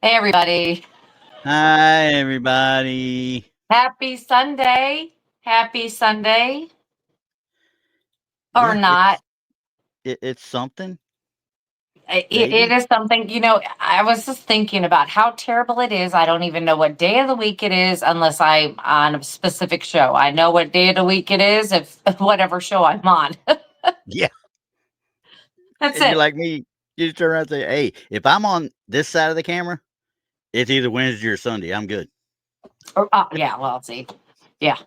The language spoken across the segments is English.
Hey, everybody. Hi, everybody. Happy Sunday. Happy Sunday. Or Yeah, not. it's something, It maybe. is something, I was just thinking about how terrible it is. I don't even know what day of the week it is unless I'm on a specific show. I know what day of the week it is if whatever show I'm on. Yeah, That's and you're it. like me. You just turn around and say, "Hey, if I'm on this side of the camera, it's either Wednesday or Sunday. I'm good." Yeah, well, see. Yeah.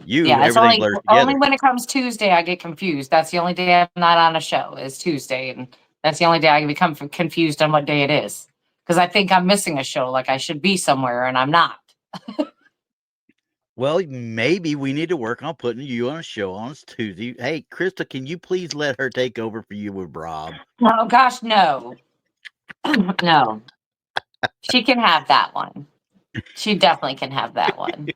You, Yeah, it's everything only blurs only together. when it comes Tuesday I get confused. That's the only day I'm not on a show is Tuesday, and that's the only day I become confused on what day it is because I think I'm missing a show, like I should be somewhere, and I'm not. Well, maybe we need to work on putting you on a show on Tuesday. Hey, Krista, can you please let her take over for you with Rob? Oh gosh, no, no, she can have that one. She definitely can have that one.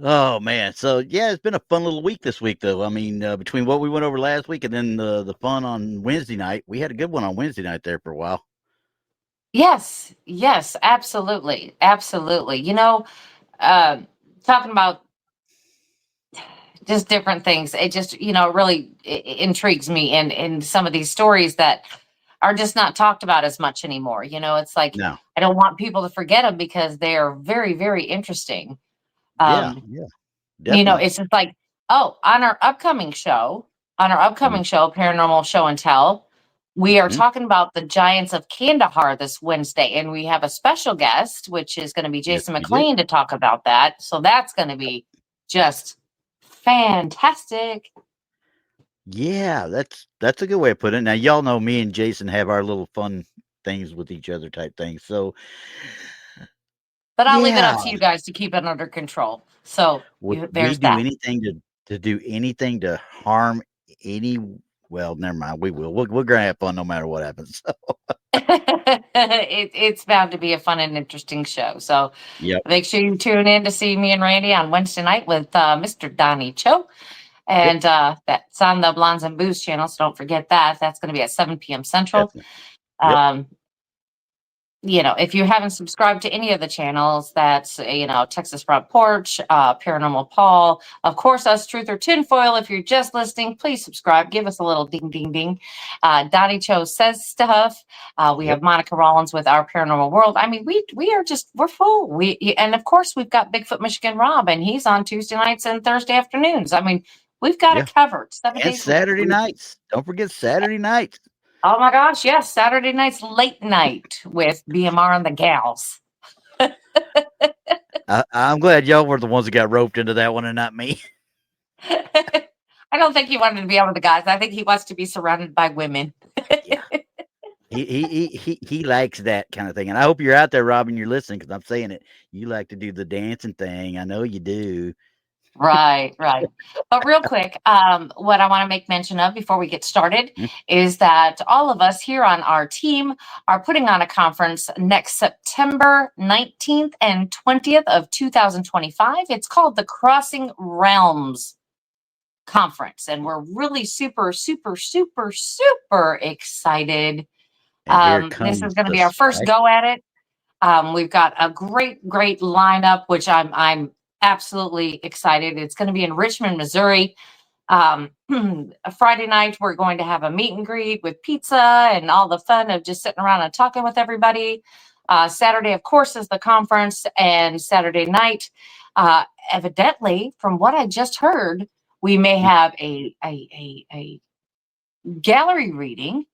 Oh man, so yeah, it's been a fun little week this week, though. I mean, between what we went over last week and then the fun on Wednesday night, we had a good one on Wednesday night there for a while. Yes, yes, absolutely, absolutely. Uh, talking about just different things. It just, really intrigues me in some of these stories that are just not talked about as much anymore. It's like No, I don't want people to forget them because they are very, very interesting. yeah, Um, yeah, definitely. it's just like, oh, on our upcoming show, Paranormal Show and Tell, we are Mm-hmm. talking about the Giants of Kandahar this Wednesday, and we have a special guest, which is going to be Yes, Jason we do. McLean to talk about that. So that's going to be just fantastic. Yeah, that's a good way of putting it. Now, y'all know me and Jason have our little fun things with each other type things. So, But I'll leave it yeah, up to you guys to keep it under control. So would we there's do that. anything to do anything to harm any? Well, never mind. We will. We're gonna have fun no matter what happens. It's bound to be a fun and interesting show. So Yep. make sure you tune in to see me and Randy on Wednesday night with Mr. Donnie Cho. Yep. And that's on the Blondes and Booze channel. So don't forget that. That's going to be at 7 p.m. Central. Definitely. Yep. Um, if you haven't subscribed to any of the channels, that's, Texas Front Porch, Paranormal Paul, of course, us, Truth or Tinfoil. If you're just listening, please subscribe. Give us a little ding, ding, ding. Donnie Cho says stuff. We Yep. have Monica Rollins with Our Paranormal World. I mean, we're full. And of course, we've got Bigfoot Michigan Rob, and he's on Tuesday nights and Thursday afternoons. I mean, we've got Yeah. it covered 7 And days a week. Saturday nights. Don't forget Saturday nights. Oh my gosh, yes, Saturday night's late night with BMR and the gals. I'm glad y'all were the ones that got roped into that one and not me. I don't think he wanted to be out with the guys. I think he wants to be surrounded by women. Yeah. He likes that kind of thing, and I hope you're out there, Robin. You're listening because I'm saying it. You like to do the dancing thing. I know you do. Right, right. But real quick, what I want to make mention of before we get started Mm, is that all of us here on our team are putting on a conference next September 19th and 20th of 2025. It's called the Crossing Realms Conference, and we're really super, super, super, super excited. And here This is comes going to the be our first go special. at it. We've got a great, great lineup, which I'm absolutely excited. It's going to be in Richmond, Missouri. A Friday night, we're going to have a meet and greet with pizza and all the fun of just sitting around and talking with everybody. Saturday, of course, is the conference, and Saturday night, evidently, from what I just heard, we may Mm, have a gallery reading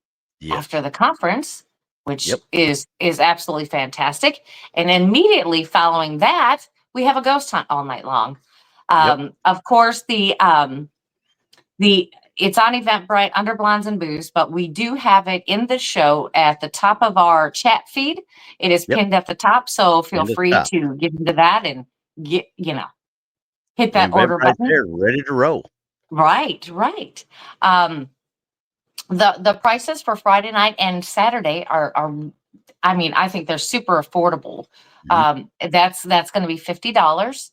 after yes. the conference, which Yep. is absolutely fantastic. And immediately following that, we have a ghost hunt all night long. Yep. Of course, the it's on Eventbrite under Blondes and Booze, but we do have it in the show at the top of our chat feed. It is Yep. pinned at the top, so feel And the free top. to get into that and get hit that And order right button. there, ready to roll. Right, right. Um, the prices for Friday night and Saturday are I mean, I think they're super affordable. Mhm. That's going to be $50.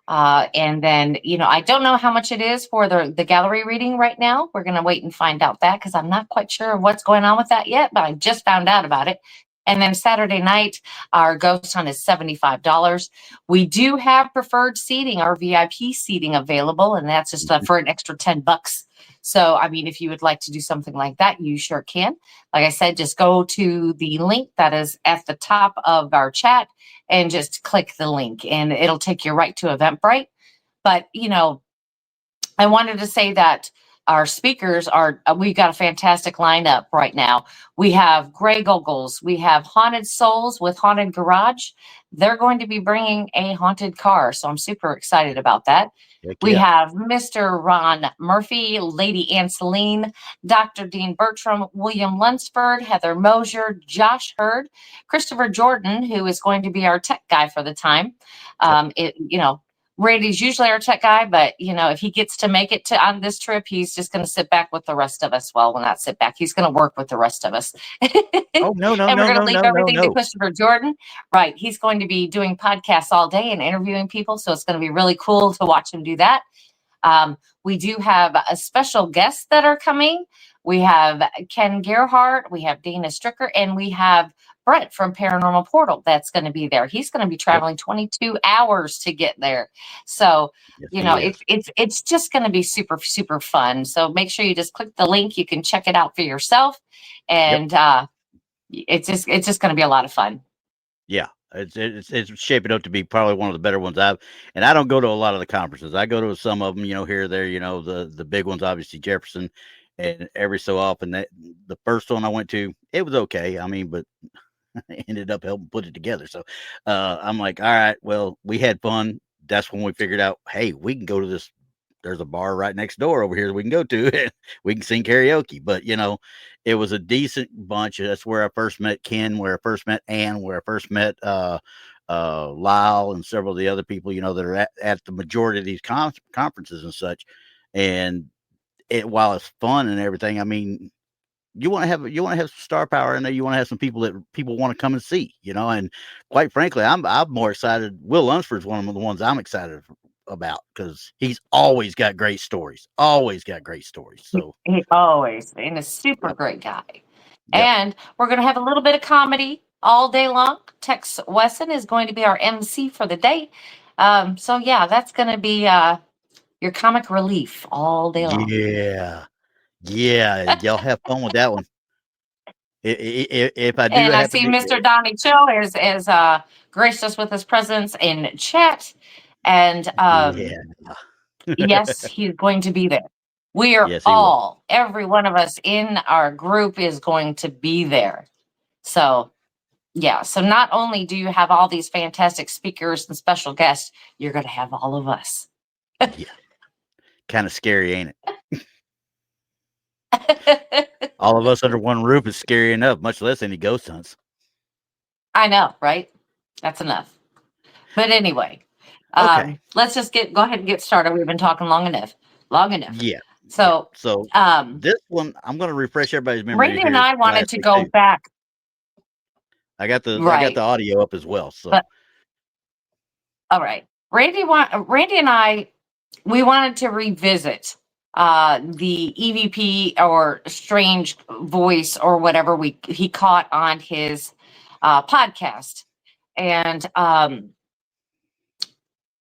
And then, I don't know how much it is for the gallery reading right now. We're going to wait and find out that because I'm not quite sure what's going on with that yet, but I just found out about it. And then Saturday night, our ghost hunt is $75. We do have preferred seating, our VIP seating available, and that's just for an extra $10. So, I mean, if you would like to do something like that, you sure can. Like I said, just go to the link that is at the top of our chat and just click the link, and it'll take you right to Eventbrite. But, I wanted to say that our speakers we've got a fantastic lineup right now. We have Grey Goggles, we have Haunted Souls with Haunted Garage. They're going to be bringing a haunted car, so I'm super excited about that. We have Mr. Ron Murphy, Lady Anne Celine, Dr. Dean Bertram, William Lunsford, Heather Mosier, Josh Hurd, Christopher Jordan, who is going to be our tech guy for the time. Randy's usually our tech guy, but if he gets to make it on this trip, he's just going to sit back with the rest of us. Well, not sit back. He's going to work with the rest of us. Oh, no, and we're going to leave everything to Christopher Jordan. Right. He's going to be doing podcasts all day and interviewing people. So it's going to be really cool to watch him do that. We do have a special guests that are coming. We have Ken Gerhardt, we have Dana Stricker, and we have Brent from Paranormal Portal that's going to be there. He's going to be traveling 22 hours to get there. So, it's just going to be super, super fun. So make sure you just click the link. You can check it out for yourself. And it's just going to be a lot of fun. Yeah. It's shaping up to be probably one of the better ones and I don't go to a lot of the conferences. I go to some of them, here or there, the big ones, obviously Jefferson, and every so often the first one I went to, it was okay. I mean, but I ended up helping put it together. So I'm like, all right, well, we had fun. That's when we figured out, hey, we can go to this. There's a bar right next door over here that we can go to. We can sing karaoke. But, it was a decent bunch. That's where I first met Ken, where I first met Ann, where I first met Lyle and several of the other people, that are at the majority of these conferences and such. And while it's fun and everything, I mean, you want to have some star power in there. You want to have some people that people want to come and see, and quite frankly, I'm more excited. Will Lunsford's one of the ones I'm excited about because he's always got great stories. So he always, and a super great guy. And we're going to have a little bit of comedy all day long. Tex Wesson is going to be our MC for the day. So that's going to be your comic relief all day long. Yeah, y'all have fun with that one. If I do, and I see Mr. Donnie Cho is graced us with his presence in chat, and yes, he's going to be there. We are every one of us in our group is going to be there. So, so not only do you have all these fantastic speakers and special guests, you're going to have all of us. Kind of scary, ain't it? All of us under one roof is scary enough, much less any ghost hunts. I know, right? That's enough. But anyway, let's just go ahead and get started. We've been talking long enough. Yeah. So, this one, I'm going to refresh everybody's memory. Randy and I wanted to go back. I got the audio up as well. So, all right, Randy and I, we wanted to revisit the EVP or strange voice or whatever he caught on his podcast, and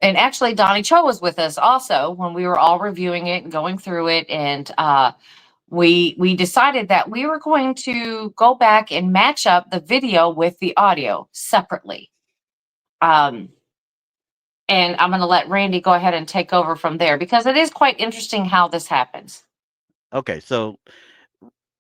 actually Donnie Cho was with us also when we were all reviewing it and going through it, and we decided that we were going to go back and match up the video with the audio separately. And I'm going to let Randy go ahead and take over from there because it is quite interesting how this happens. Okay, so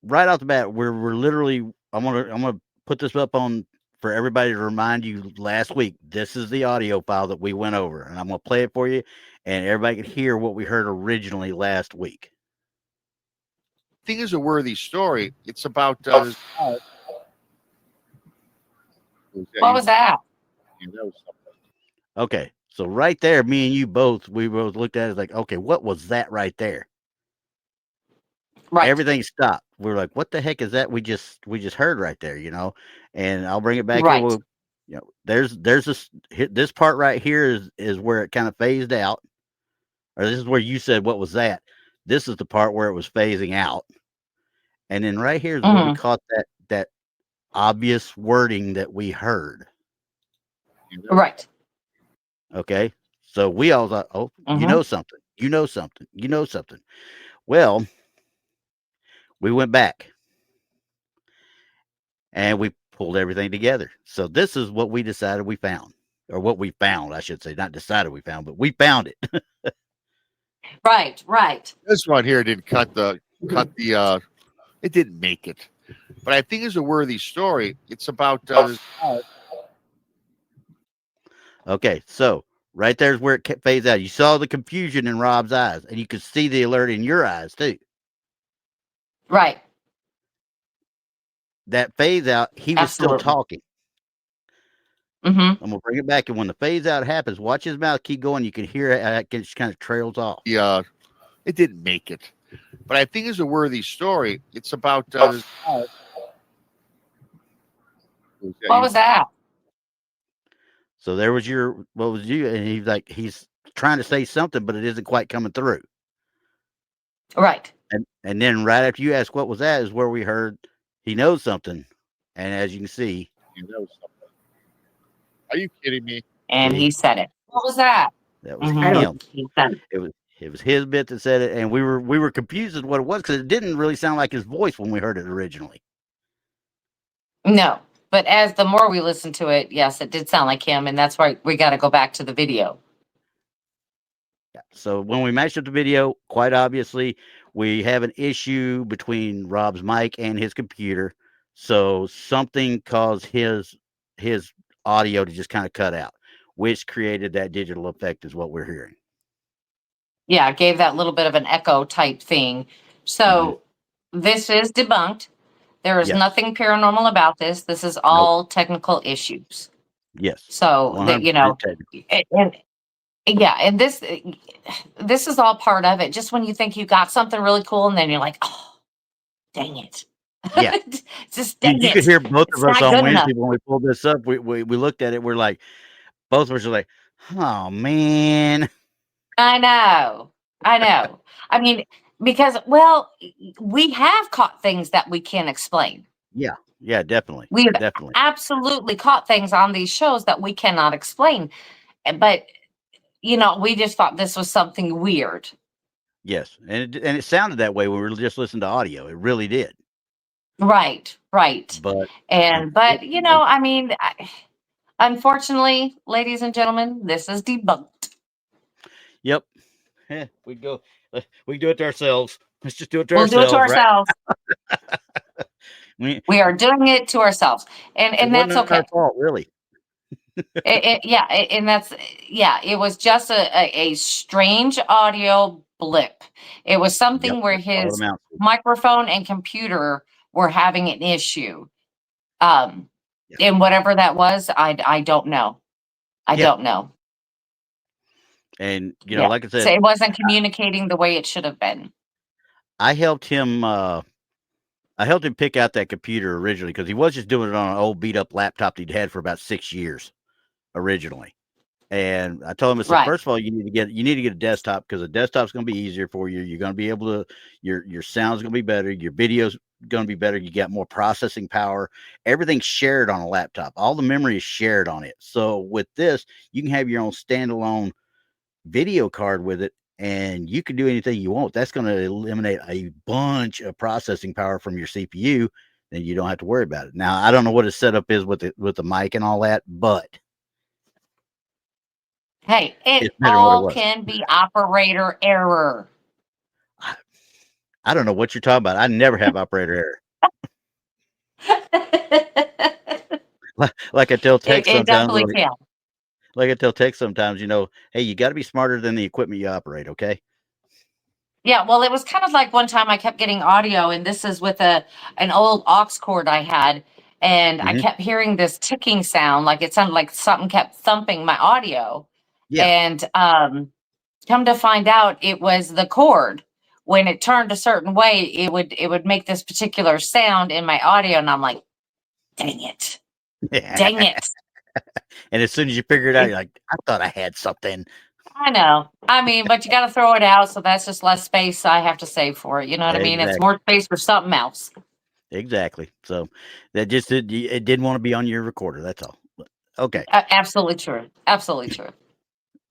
right off the bat, we're literally I'm gonna put this up on for everybody to remind you. Last week, this is the audio file that we went over, and I'm gonna play it for you, and everybody can hear what we heard originally last week. I think it's a worthy story. It's about what was that? Yeah, that was something. Okay, so right there, me and you we both looked at it like, okay, what was that right there? Right. Everything stopped. We were like, what the heck is that we just heard right there, And I'll bring it back right. here. Well, there's this part right here is where it kind of phased out. Or this is where you said, what was that? This is the part where it was phasing out. And then right here is where we caught that obvious wording that we heard. Right. Okay. So we all thought, oh, you Mhm. know something. You know something. You know something. Well, we went back and we pulled everything together. So this is what we decided we found, or what we found, I should say, not decided we found, but we found it. Right. Right. This one here didn't cut the it didn't make it, but I think it's a worthy story. It's about this Okay. So right there's where it fades out. You saw the confusion in Rob's eyes, and you could see the alert in your eyes too. Right. That fades out, he was still Absolutely. talking. Mm-hmm. I'm gonna bring it back, and when the phase out happens, watch his mouth keep going. You can hear it just kind of trails off. it didn't make it, but I think it's a worthy story. It's about this What was that? So there was what was you? And he's trying to say something, but it isn't quite coming through. Right. And then right after you ask what was that is where we heard he knows something. And as you can see, he knows something. Are you kidding me? And See? he said it. What was that? that was Mhm. him. He said it. It was his bit that said it, and we were confused as what it was because it didn't really sound like his voice when we heard it originally. No, but as the more we listened to it, yes, it did sound like him, and that's why we got to go back to the video. Yeah. So when we matched up the video, quite obviously, we have an issue between Rob's mic and his computer. So something caused his audio to just kind of cut out, which created that digital effect, is what we're hearing. Yeah, it gave that little bit of an echo type thing. So this is debunked. There is Yes. nothing paranormal about this. This is all technical issues. Yes. So that, 100% technical. and yeah, and this is all part of it. Just when you think you got something really cool, and then you're like, oh, dang it. Yeah. Just dang You it. could hear both It's of us not on good enough. Wednesday when we pulled this up. We looked at it. We're like, both of us are like, oh man. I know. I mean, because, well, we have caught things that we can't explain. Yeah. Yeah, definitely. We've Definitely. absolutely caught things on these shows that we cannot explain. But, we just thought this was something weird. Yes. And it sounded that way when we were just listening to audio. It really did. Right. But I mean, unfortunately, ladies and gentlemen, this is debunked. Yep. We do it to ourselves. Let's just do it to We'll ourselves. do it to ourselves. Right? We are doing it to ourselves. And that's okay. Our fault, really. And it was just a strange audio blip. It was something where his microphone and computer were having an issue. And whatever that was, I don't know. I don't know. And like I said, so it wasn't communicating the way it should have been. I helped him pick out that computer originally because he was just doing it on an old beat up laptop he'd had for about 6 years originally. And I told him, first of all, you need to get a desktop because a desktop's going to be easier for you. You're going to be able to, your sound's going to be better. Your video's going to be better. You got more processing power. Everything's shared on a laptop. All the memory is shared on it. So with this, you can have your own standalone video card with it, and you can do anything you want. That's going to eliminate a bunch of processing power from your CPU. Then you don't have to worry about it. Now, I don't know what his setup is with the mic and all that, but hey, it all can be operator error. I don't know what you're talking about. I never have operator error. Like I tell Tex sometimes. It definitely can. Like I tell Tex sometimes, hey, you got to be smarter than the equipment you operate, okay? Yeah, well, it was kind of like one time I kept getting audio, and this is with an old aux cord I had, and I kept hearing this ticking sound, like it sounded like something kept thumping my audio. Yeah. And come to find out, it was the cord. When it turned a certain way, it would make this particular sound in my audio, and I'm like, dang it. Dang it. And as soon as you figure it out, you're like, I thought I had something. I know. I mean, but you got to throw it out, so that's just less space I have to save for it. You know what I mean? It's more space for something else. Exactly. So that just it didn't want to be on your recorder. That's all. Okay. Absolutely true. Absolutely true.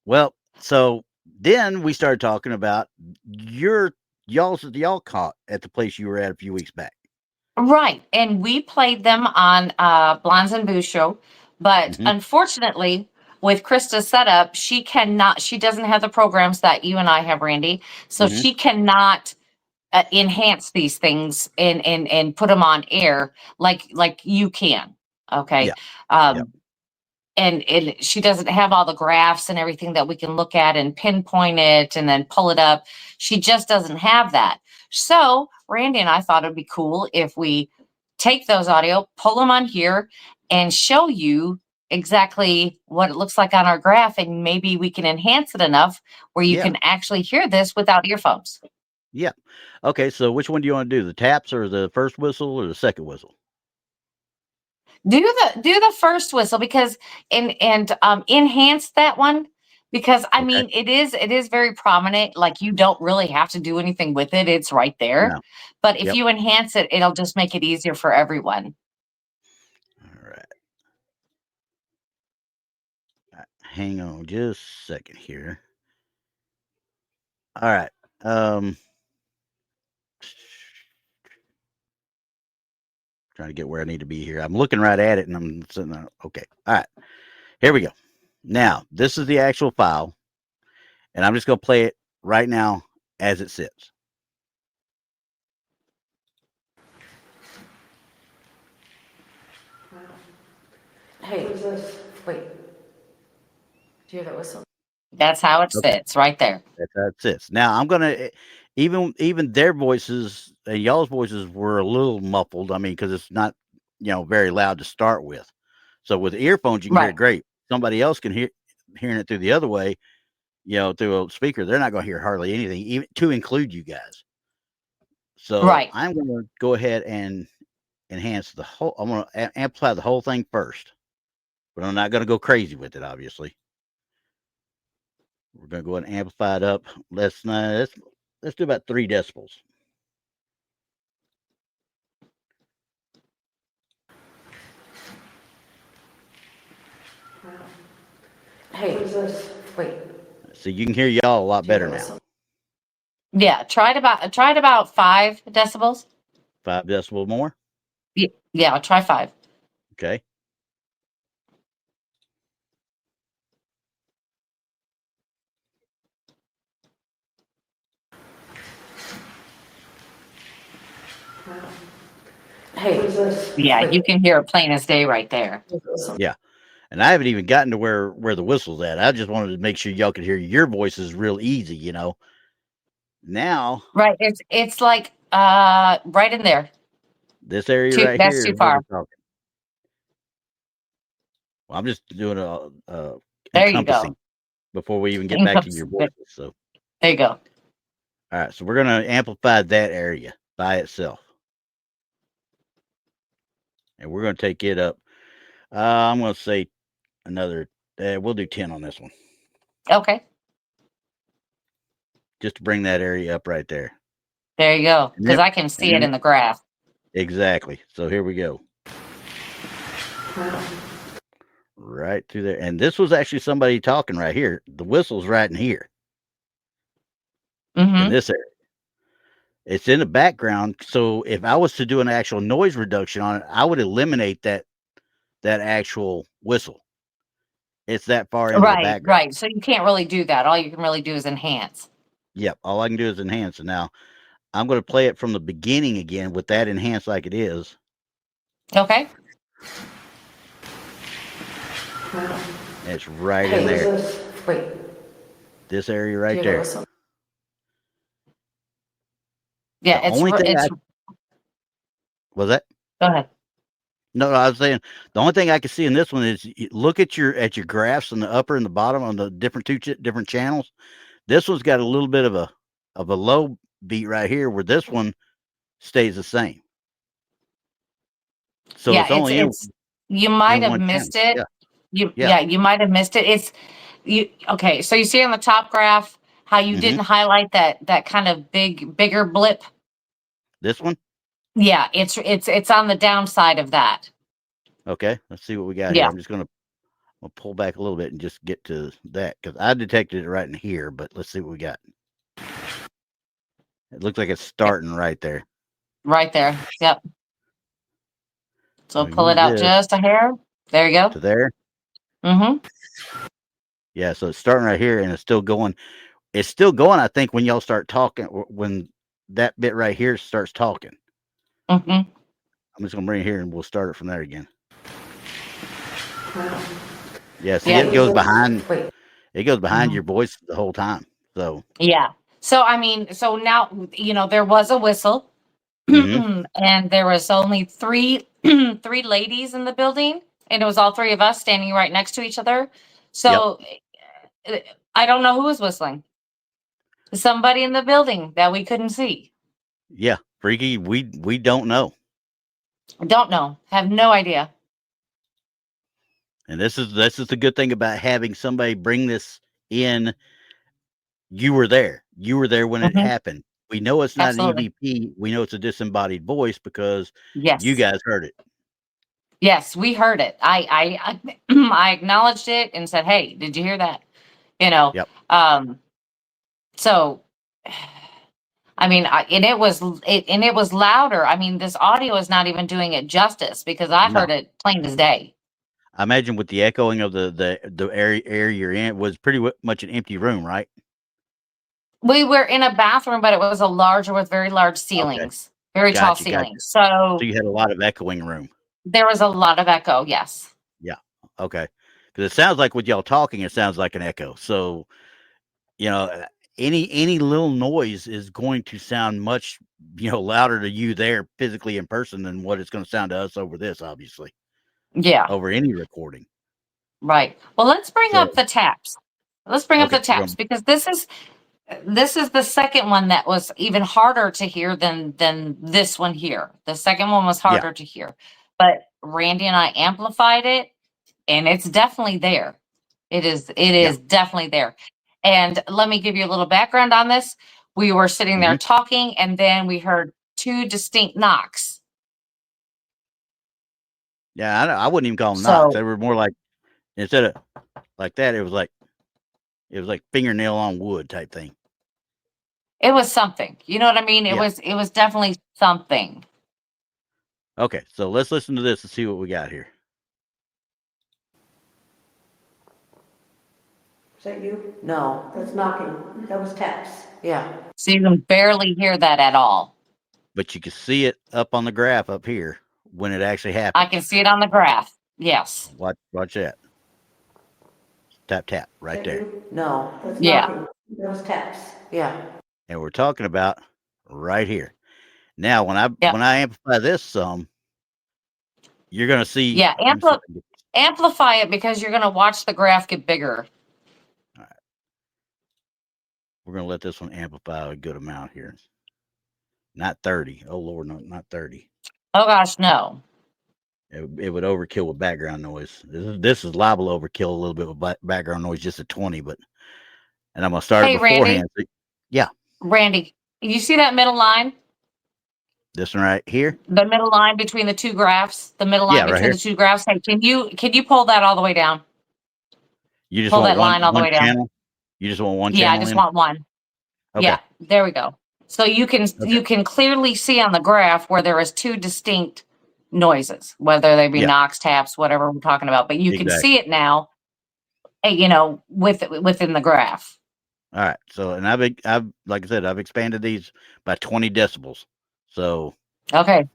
Well, so then we started talking about y'all caught at the place you were at a few weeks back. Right. And we played them on Blondes and Boo show. But Mhm. unfortunately, with Krista's setup, she doesn't have the programs that you and I have, Randy. So Mhm. she cannot enhance these things and put them on air like you can. Okay. Yeah. Um, and she doesn't have all the graphs and everything that we can look at and pinpoint it and then pull it up. She just doesn't have that. So Randy and I thought it'd be cool if we take those audio, pull them on here, and show you exactly what it looks like on our graph, and maybe we can enhance it enough where you Yeah. can actually hear this without earphones. Yeah. Okay. So which one do you want to do? The taps or the first whistle or the second whistle? Do the first whistle because and enhance that one because I Okay. mean it is very prominent. Like you don't really have to do anything with it. It's right there. No. But if Yep. you enhance it, it'll just make it easier for everyone. All right. Hang on just a second here. All right. Trying to get where I need to be here. I'm looking right at it and I'm sitting there. Okay. All right. Here we go. Now, this is the actual file, and I'm just going to play it right now as it sits. Hey, wait. Do you hear that whistle? That's how it sits right there. That's how it sits. Now, I'm going to even their voices and y'all's voices were a little muffled. I mean, because it's not very loud to start with. So with earphones, you can hear it great. Somebody else can hearing it through the other way, through a speaker. They're not going to hear hardly anything, even to include you guys. So I'm going to go ahead and enhance the whole. I'm going to amplify the whole thing first, but I'm not going to go crazy with it. Obviously, we're going to go ahead and amplify it up. Let's do about 3 decibels. Hey, wait. So you can hear y'all a lot better now. Yeah, try it about 5 decibels. 5 decibels more. Yeah, I'll try 5. Okay. Hey, yeah, you can hear it plain as day right there. Yeah. And I haven't even gotten to where the whistle's at. I just wanted to make sure y'all could hear your voices real easy, Now, right, it's like right in there. This area right That's here too is where far. we're talking. Well, I'm just doing a There you encompassing go. before we even get back to your voices. So there you go. All right, so we're going to amplify that area by itself. And we're going to take it up. I'm going to say another, we'll do 10 on this one. Okay. Just to bring that area up right there. There you go. Because I can see it in the graph. Exactly. So here we go. Right through there. And this was actually somebody talking right here. The whistle's right in here. In this area. It's in the background. So if I was to do an actual noise reduction on it, I would eliminate that actual whistle. It's that far into the background. Right. So you can't really do that. All you can really do is enhance. Yep. All I can do is enhance. And now I'm going to play it from the beginning again with that enhanced like it is. Okay. It's right in there. Wait. This area right there. Yeah, Was that? Go ahead. No, I was saying the only thing I can see in this one is look at your graphs in the upper and the bottom on the different different channels. This one's got a little bit of a low beat right here, where this one stays the same. So yeah, it's only you might have missed it. Yeah. You might have missed it. Okay. So you see on the top graph how you didn't highlight that kind of bigger blip. This one? Yeah, it's on the downside of that. Okay, let's see what we got Yeah. here. I'm just gonna I'll pull back a little bit and just get to that because I detected it right in here. But let's see what we got. It looks like it's starting right there. Right there. Yep. So I'll pull it use out this just a hair. There you go. to there. Mm-hmm. Yeah, so it's starting right here and it's still going. It's still going, I think, when y'all start talking, when that bit right here starts talking. Mm-hmm. I'm just gonna bring it here and we'll start it from there again. Yeah, see, it goes behind. It goes behind your voice the whole time. So yeah. So I mean, so now there was a whistle, mhm. and there was only three three ladies in the building, and it was all three of us standing right next to each other. So I don't know who was whistling. Somebody in the building that we couldn't see. Yeah, freaky. We don't know. Don't know. Have no idea. And this is the good thing about having somebody bring this in. You were there. You were there when it Mhm. happened. We know it's not Absolutely. an EVP. We know it's a disembodied voice because Yes. you guys heard it. Yes, we heard it. I I acknowledged it and said, "Hey, did you hear that?" Yep. So I mean, and it was louder. I mean, this audio is not even doing it justice because I No. heard it plain as day. I imagine with the echoing of the area you're in was pretty much an empty room, right? We were in a bathroom, but it was a larger with very large Okay. ceilings, very tall Gotcha. ceilings. So So you had a lot of echoing room. there was a lot of echo. Yes. Yeah. Okay. Because it sounds like with y'all talking, it sounds like an echo. So any little noise is going to sound much louder to you there physically in person than what it's going to sound to us over this, obviously, Yeah. over any recording. Right. Well, let's bring So up the taps. Let's bring up the okay, we're taps because this is the second one that was even harder to hear than this one here. The second one was yeah, harder to hear, but Randy and I amplified it, and it's definitely there. It yeah. is definitely there. And let me give you a little background on this. We were sitting there Mhm. talking, and then we heard two distinct knocks. Yeah, I wouldn't even call them knocks. So They were more like, instead of like that, it was like fingernail on wood type thing. it was something. You know what I mean? It Yeah. was definitely something. Okay, so let's listen to this and see what we got here. Is that you? No, that's knocking. That was taps. Yeah. So you can barely hear that at all. But you can see it up on the graph up here when it actually happens. I can see it on the graph. Yes. Watch that. Tap tap Is right that there. you? No, that's Yeah. knocking. That was taps. Yeah. And we're talking about right here. Now, when Yeah. I amplify this some, you're gonna see. Yeah. Let me see if I can get this. Amplify it because you're going to watch the graph get bigger. All right. We're gonna let this one amplify a good amount here. Not 30. Oh Lord, no, not 30. Oh gosh, no. It would overkill with background noise. This is liable to overkill a little bit with background noise, just at 20. And I'm gonna start Hey, it beforehand. Randy. Yeah, Randy, you see that middle line? this one right here. The middle line between the two graphs? The middle line Yeah, right between here. the two graphs? Hey, can you pull that all the way down? You just Pull want that line all the one way down. channel. You just want one Yeah, I channel just in. want one. Okay. Yeah, there we go. So you Okay. can clearly see on the graph where there is two distinct noises, whether they be Yeah. knocks, taps, whatever we're talking about. But you can see Exactly. it now, within the graph. All right. So, and I've like I said, I've expanded these by 20 decibels. So, Okay.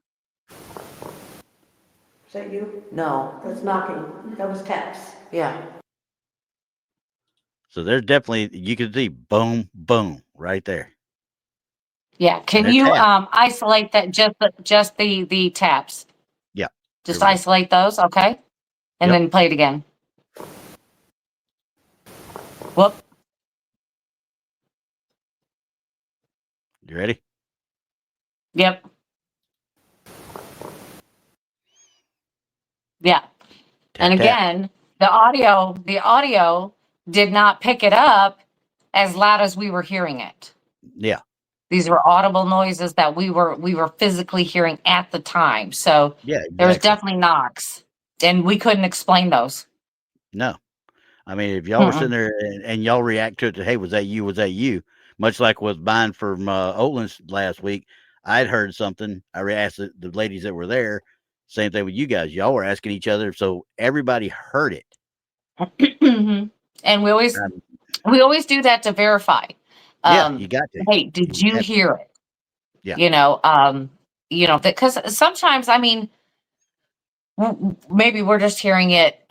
Is that you? No, that's knocking. That was taps. Yeah. so there's definitely, you can see boom, boom right there. Yeah. Can they're you tapped. isolate that just the taps? Yeah. Just Here we go. isolate those, okay? And Yep. then play it again. Whoop. You ready? Yep. Yeah. Tap, And tap. again, the audio did not pick it up as loud as we were hearing it. Yeah. These were audible noises that we were physically hearing at the time. So Yeah, there was exactly. definitely knocks, and we couldn't explain those. No. I mean, if y'all were Mm-mm. sitting there and y'all react to it, hey, was that you? Was that you? Much like with mine from Oatlands last week, I'd heard something. I asked the ladies that were there. Same thing with you guys. Y'all were asking each other, so everybody heard it. Mhm. And we always do that to verify. Yeah, you got to. Hey, did you have to. hear it? Yeah. Because sometimes, I mean, maybe we're just hearing it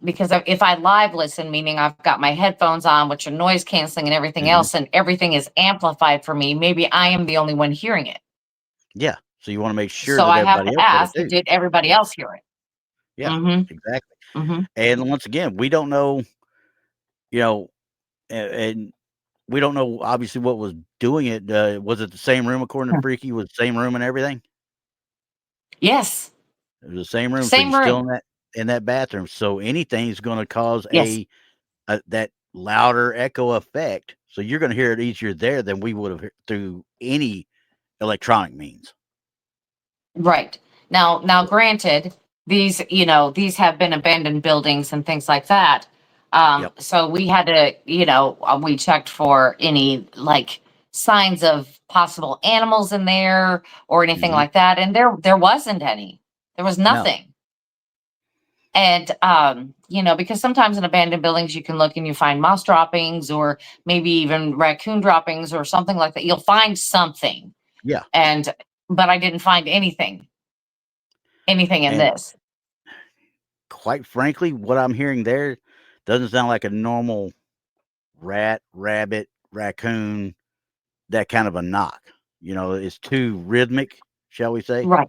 because if I live listen, meaning I've got my headphones on, which are noise canceling and everything Mhm. else, and everything is amplified for me, maybe I am the only one hearing it. Yeah. So you want to make sure So that I have everybody to else heard it ask, too. did everybody Yeah. else hear it? Yeah, Mm-hmm. exactly. Mm-hmm. And once again, we don't know, and we don't know obviously what was doing it. Was it the same room according to Freaky? Was the same room and everything? Yes. It was the same room. So Same you're still room. in that bathroom. So anything's going to cause Yes. that louder echo effect. So you're going to hear it easier there than we would have through any electronic means. Right. Now, granted, these have been abandoned buildings and things like that. Yep. So we had to, we checked for any like signs of possible animals in there or anything Mhm. like that, and there wasn't any. There was No. nothing. And because sometimes in abandoned buildings you can look and you find mouse droppings or maybe even raccoon droppings or something like that. You'll find something. Yeah. But I didn't find anything in And this. quite frankly, what I'm hearing there doesn't sound like a normal rat, rabbit, raccoon, that kind of a knock. It's too rhythmic, shall we say? Right.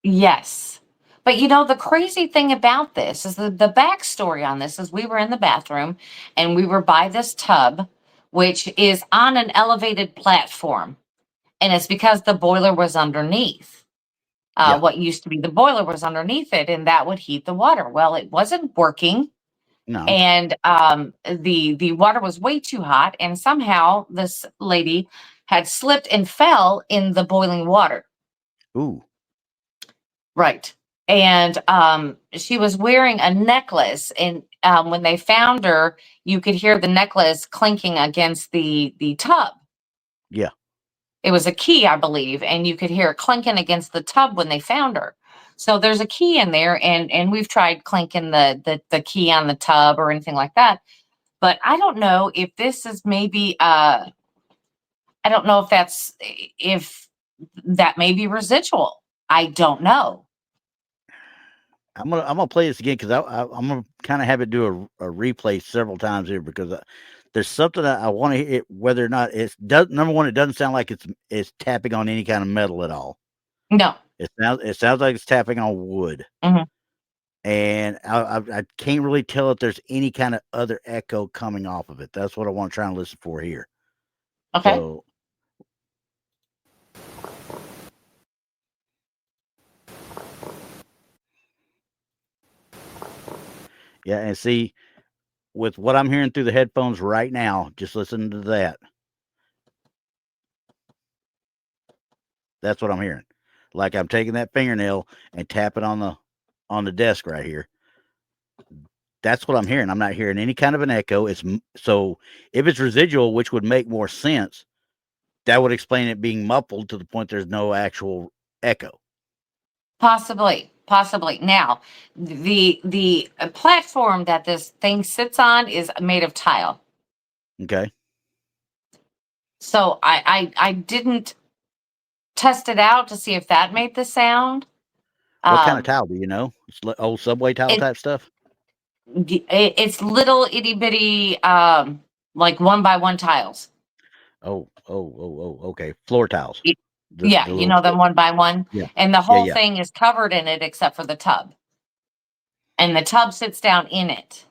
Yes. But the crazy thing about this is the backstory on this is we were in the bathroom and we were by this tub, which is on an elevated platform. And it's because the boiler was underneath. Yeah. What used to be the boiler was underneath it, and that would heat the water. Well, it wasn't working. No. And the water was way too hot, and somehow this lady had slipped and fell in the boiling water. Ooh. Right. And she was wearing a necklace, and when they found her, you could hear the necklace clinking against the tub. Yeah. It was a key, I believe, and you could hear it clinking against the tub when they found her. So there's a key in there, and we've tried clinking the key on the tub or anything like that. But I don't know if this is maybe I don't know if that may be residual. I don't know. I'm gonna play this again because I'm gonna kind of have it do a replay several times here because there's something that I want to hear whether or not number one, it doesn't sound like it's tapping on any kind of metal at all. No. It sounds like it's tapping on wood. Mm-hmm. And I can't really tell if there's any kind of other echo coming off of it. That's what I want to try and listen for here. Okay. So, yeah, and see, with what I'm hearing through the headphones right now, just listen to that. That's what I'm hearing. Like I'm taking that fingernail and tapping on the desk right here. That's what I'm hearing. I'm not hearing any kind of an echo. So if it's residual, which would make more sense, that would explain it being muffled to the point there's no actual echo. Possibly. Now, the platform that this thing sits on is made of tile. Okay. So I didn't test it out to see if that made the sound. What kind of tile do you know? It's old subway tile type stuff. It's little itty bitty, like 1x1 tiles. Oh, okay. Floor tiles. Yeah, the you little know them 1x1. Yeah. And the whole Yeah. thing is covered in it except for the tub. And the tub sits down in it.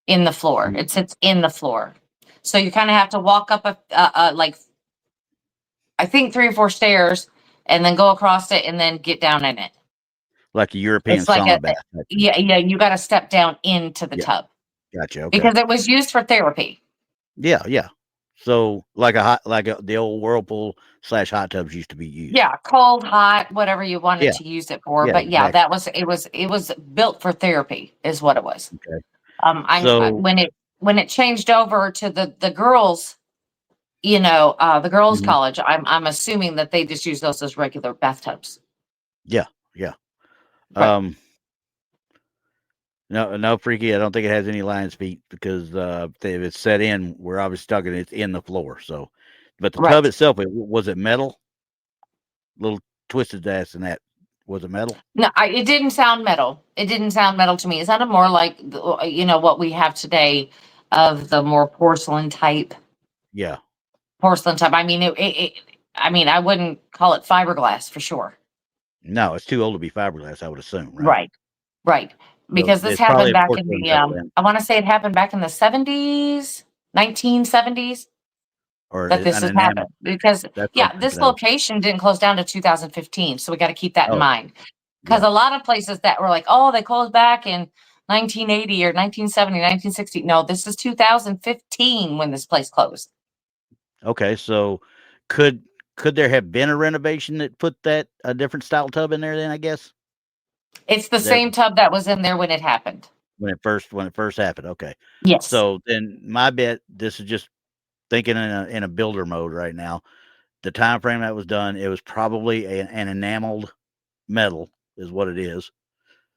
In the floor. Mm. It sits in the floor. So you kind of have to walk up like I think 3 or 4 stairs and then go across it and then get down in it. Like a European It's like sauna bath. Yeah, you got to step down into the tub. Gotcha. Okay. Because it was used for therapy. Yeah. So the old Whirlpool / hot tubs used to be used. Yeah, cold, hot, whatever you wanted Yeah. to use it for. Yeah, But yeah, exactly. it was built for therapy, is what it was. Okay. I'm So when it changed over to the girls, the girls' Mhm. college, I'm assuming that they just use those as regular bathtubs. yeah. Right. Um, no, Freaky. I don't think it has any lion's feet because if it's set in, we're obviously talking it's in the floor. So, but the tub Right. itself, was it metal? Little twisted ass in that. Was it metal? No, it didn't sound metal. It didn't sound metal to me. It sounded more like what we have today of the more porcelain type. Yeah. I mean, I mean, I wouldn't call it fiberglass for sure. No, it's too old to be fiberglass, I would assume, right? Right. Right. So Because this it's probably happened a back in porcelain the metal then, I want to say it happened back in the 70s, 1970s or that this an has enamel. happened. Because That's what yeah, I'm this thinking of. location didn't close down to 2015, so we got to keep that in Oh, mind. Because yeah. a lot of places that were like, oh, they closed back in 1980 or 1970, 1960. No, this is 2015 when this place closed. Okay, so could there have been a renovation that put a different style tub in there then, I guess? It's the That same tub that was in there when it happened. when it first happened. Okay. Yes. So then my bet, this is just thinking in a builder mode right now. The time frame that was done, it was probably an enameled metal is what it is.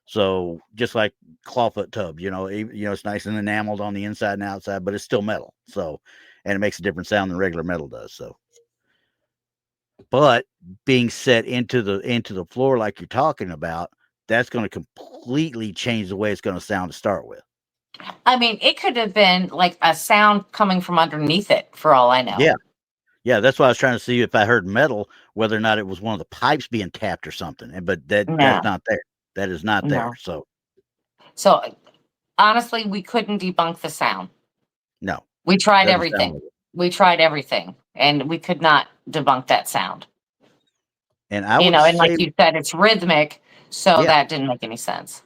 So just like clawfoot tubs, it's nice and enameled on the inside and outside, but it's still metal. So, and it makes a different sound than regular metal does. So, but being set into the floor like you're talking about, that's going to completely change the way it's going to sound to start with. I mean, it could have been like a sound coming from underneath it for all I know. Yeah, that's why I was trying to see if I heard metal, whether or not it was one of the pipes being tapped or something. But that's No, not there. That is not there. no. So So honestly, we couldn't debunk the sound. no, We tried doesn't sound everything. like it. We tried everything, and we could not debunk that sound. And I would And like say, you said, it's rhythmic, so yeah, that didn't make any sense.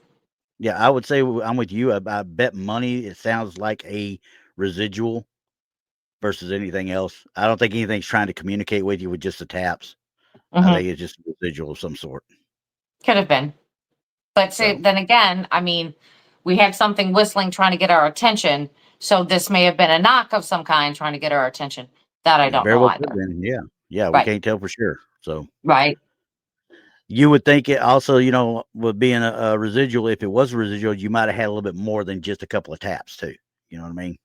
I would say I'm with you. I bet money it sounds like a residual versus anything else. I don't think anything's trying to communicate with you with just the taps. I Hmm. think it's just a residual of some sort. Could have been, but see, So then again, I mean, we had something whistling trying to get our attention, so this may have been a knock of some kind trying to get our attention. That I it don't very know well could have either. been. Yeah, we Right, can't tell for sure. So right. you would think it also, with being a residual, if it was a residual, you might have had a little bit more than just a couple of taps too. You know what I mean?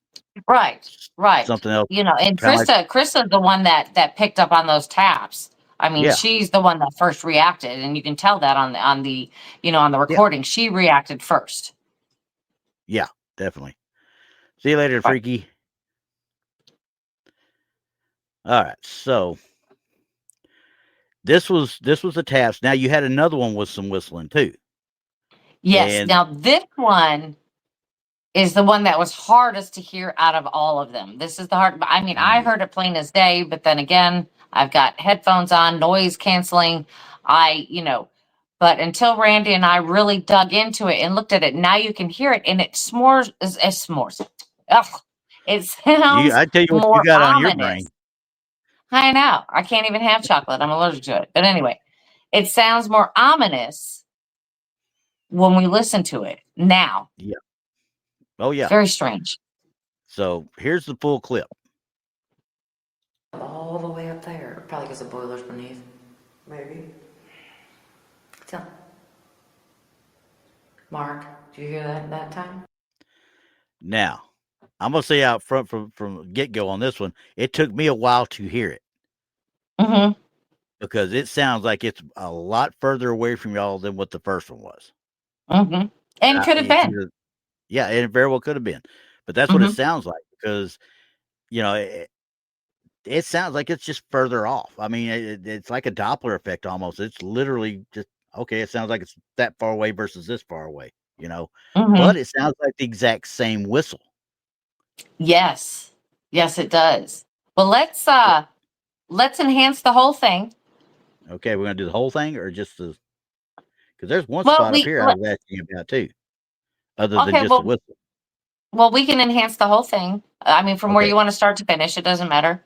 Right, right. Something else, And kind of like, Krista's the one that picked up on those taps. I mean, yeah, she's the one that first reacted, and you can tell that on the yeah, recording. She reacted first. yeah, definitely. See you later, Right. Freaky. All right, so this was the taps. Now you had another one with some whistling too, Yes. and Now this one is the one that was hardest to hear out of all of them. This is the hard. I mean, I mm, heard it plain as day, but then again, I've got headphones on, noise canceling. But until Randy and I really dug into it and looked at it, now you can hear it, and it s'mores. It s'mores. Ugh, it sounds I tell you what, you more got on your ominous. brain. I know. I can't even have chocolate. I'm allergic to it. But anyway, it sounds more ominous when we listen to it now. Yeah. Oh yeah. Very strange. So here's the full clip. All the way up there. Probably because the boiler's beneath. Maybe. So, Mark, did you hear that time? Now, I'm gonna say out front from get go on this one. It took me a while to hear it Hmm. because it sounds like it's a lot further away from y'all than what the first one was. Hmm. And could have It's been. either, yeah, it very well could have been, but that's what it Hmm. sounds like because it sounds like it's just further off. I mean, it's like a Doppler effect almost. It's literally just okay. It sounds like it's that far away versus this far away, Hmm. but it sounds like the exact same whistle. Yes. Yes, it does. Well, let's enhance the whole thing. Okay, we're gonna do the whole thing or just the because there's one Well, spot up here I was asking you about too, other than okay, just the well, whistle. Well, we can enhance the whole thing. I mean, from where Okay. you want to start to finish, it doesn't matter.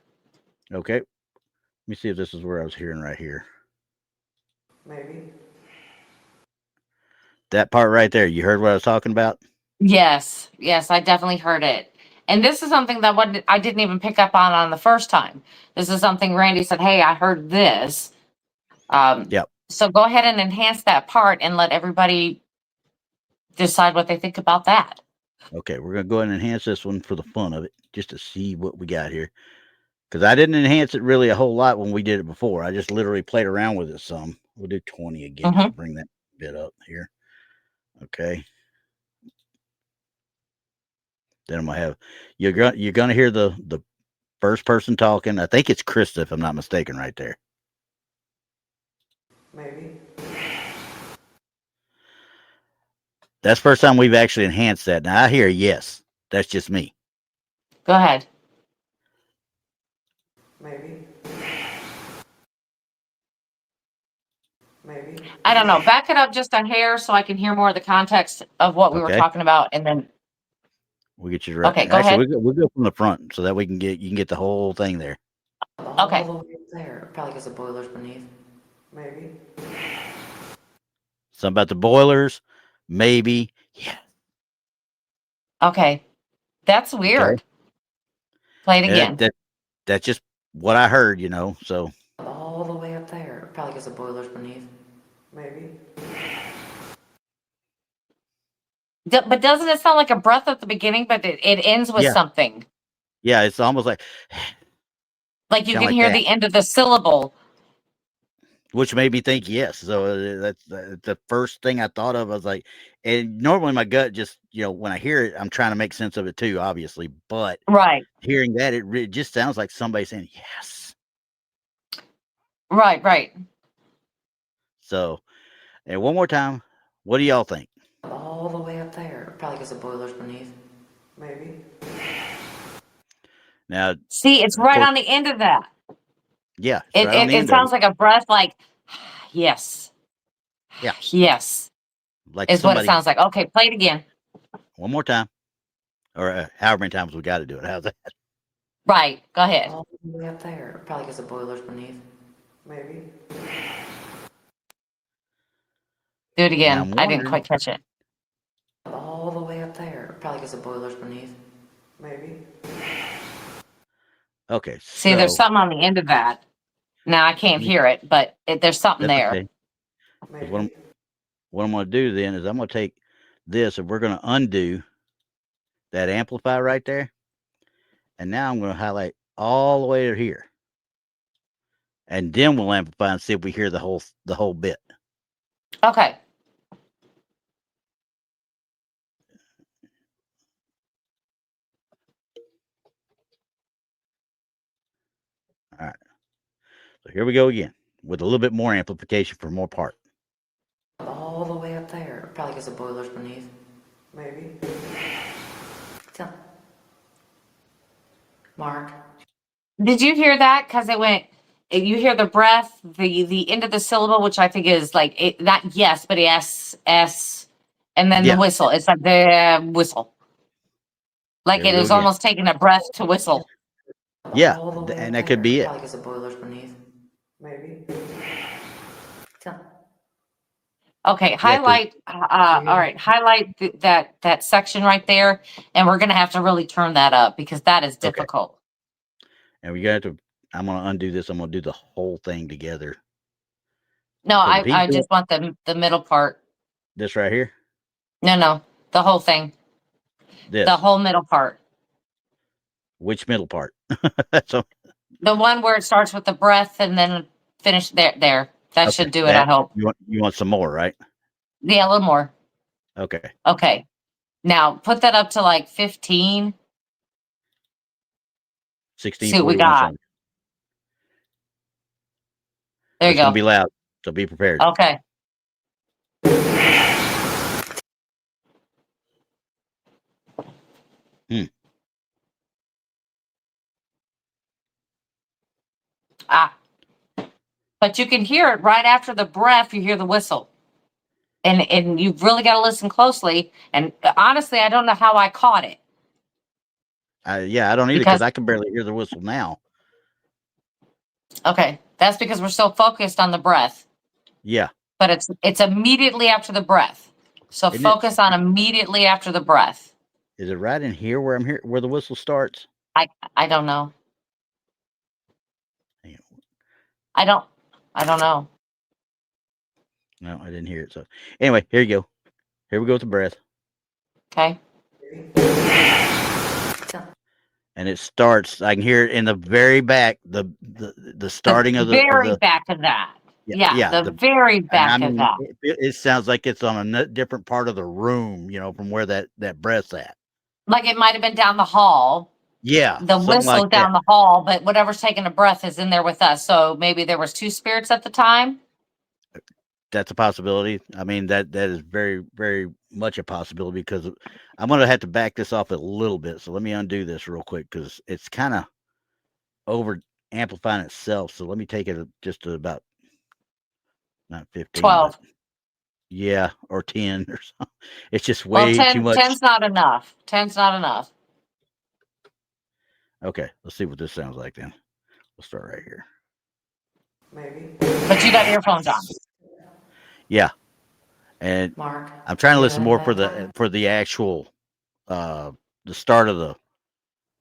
Okay. Let me see if this is where I was hearing right here. Maybe. That part right there. You heard what I was talking about? Yes, yes, I definitely heard it. And this is something that I didn't even pick up on the first time. This is something Randy said, "Hey, I heard this." Yep. So go ahead and enhance that part and let everybody decide what they think about that. Okay, we're gonna go ahead and enhance this one for the fun of it, just to see what we got here. Because I didn't enhance it really a whole lot when we did it before. I just literally played around with it some. We'll do 20 again just to bring that bit up here. Okay. Then I'm gonna have you're gonna hear the first person talking. I think it's Krista, if I'm not mistaken, right there. Maybe. That's the first time we've actually enhanced that. Now I hear yes. That's just me. Go ahead. Maybe. Maybe. I don't know. Back it up just a hair so I can hear more of the context of what we were Okay. talking about, and then We'll get you right. Okay, go Actually, ahead. we'll go from the front so that you can get the whole thing there. Okay. All the way up there. Probably because the boiler's beneath. Maybe. Something about the boilers, maybe. Yeah. Okay. That's weird. Play it again. That's just what I heard, so All the way up there. Probably because the boiler's beneath. Maybe. But doesn't it sound like a breath at the beginning, but it ends with Yeah. something? yeah, it's almost like Like you Kinda can like hear that. the end of the syllable. which made me think yes. So that's the first thing I thought of. I was like, and normally my gut just, when I hear it, I'm trying to make sense of it too, obviously. But Right. hearing that, it just sounds like somebody saying yes. Right. So, and one more time, what do y'all think? All the way up there. Probably because the boiler's beneath. Maybe. Now, See, it's of right course, on the end of that. yeah, it's It right on it, the it end of sounds it. like a breath, like yes. Yeah. Yes. Like Is what it somebody, sounds like. Okay, play it again. one more time, or however many times we got to do it. How's that? Right. Go ahead. All the way up there. Probably because the boiler's beneath. Maybe. Do it Now again. I'm I didn't wondering. quite catch it. All the way up there. Probably because the boiler's beneath. Maybe. Okay, See, there's so something on the end of that. Now I can't hear it, but there's something that's there. okay. 'Cause Maybe. what I'm going to do then is I'm going to take this and we're going to undo that amplify right there. And now I'm going to highlight all the way to here. And then we'll amplify and see if we hear the whole bit. Okay. All right. So here we go again with a little bit more amplification for more part. All the way up there. Probably because the boiler's beneath. Maybe. So, Mark. Did you hear that? Because it went. You hear the breath, the end of the syllable, which I think is like not yes, but S, and then Yeah. the whistle. It's like the whistle. Like Here we it go was again. almost taking a breath to whistle. Yeah, All the way and up that could there. be it. Probably because the boiler's beneath. Maybe. So, Okay, 'cause- highlight. All right, highlight that section right there, and we're gonna have to really turn that up because that is Okay. difficult. And we got to, I'm going to undo this. I'm going to do the whole thing together. No, Because if he's I doing just want the middle part. this right here, No, the whole thing, this, the whole middle part, which middle part? So, the one where it starts with the breath and then finish there. That okay, should do it. I hope. you want some more, right? Yeah, a little more. Okay. Okay, now put that up to like 15. 16, See what we 41 got. something. There you It's going to go. be loud, so be prepared. Okay. But you can hear it right after the breath. You hear the whistle, and you've really got to listen closely. And honestly, I don't know how I caught it. Yeah, I don't either Because because I can barely hear the whistle now. okay, that's because we're so focused on the breath. Yeah. But it's immediately after the breath. So Isn't it? focus on immediately after the breath. Is it right in here where I'm here where the whistle starts? I don't know. Hang on. I don't know. No, I didn't hear it. So anyway, here you go. Here we go with the breath. Okay. And it starts. I can hear it in the very back, the starting The of very the back of that. Yeah, the the very and I back of mean that. it sounds like it's on a different part of the room, from where that breath's at. Like it might have been down the hall. Yeah, The something whistle like that. down the hall, but whatever's taking a breath is in there with us. So maybe there was two spirits at the time. That's a possibility. I mean, that is very, very much a possibility because I'm going to have to back this off a little bit. So let me undo this real quick because it's kind of over amplifying itself. So let me take it just to about not 15, 12. but yeah, or 10 or something. It's just Well, way too much. 10's not enough. 10's not enough. Okay, let's see what this sounds like then. We'll start right here. Maybe. But you got earphones on. Yeah, and Mark. I'm trying to you listen know more that for the actual the start of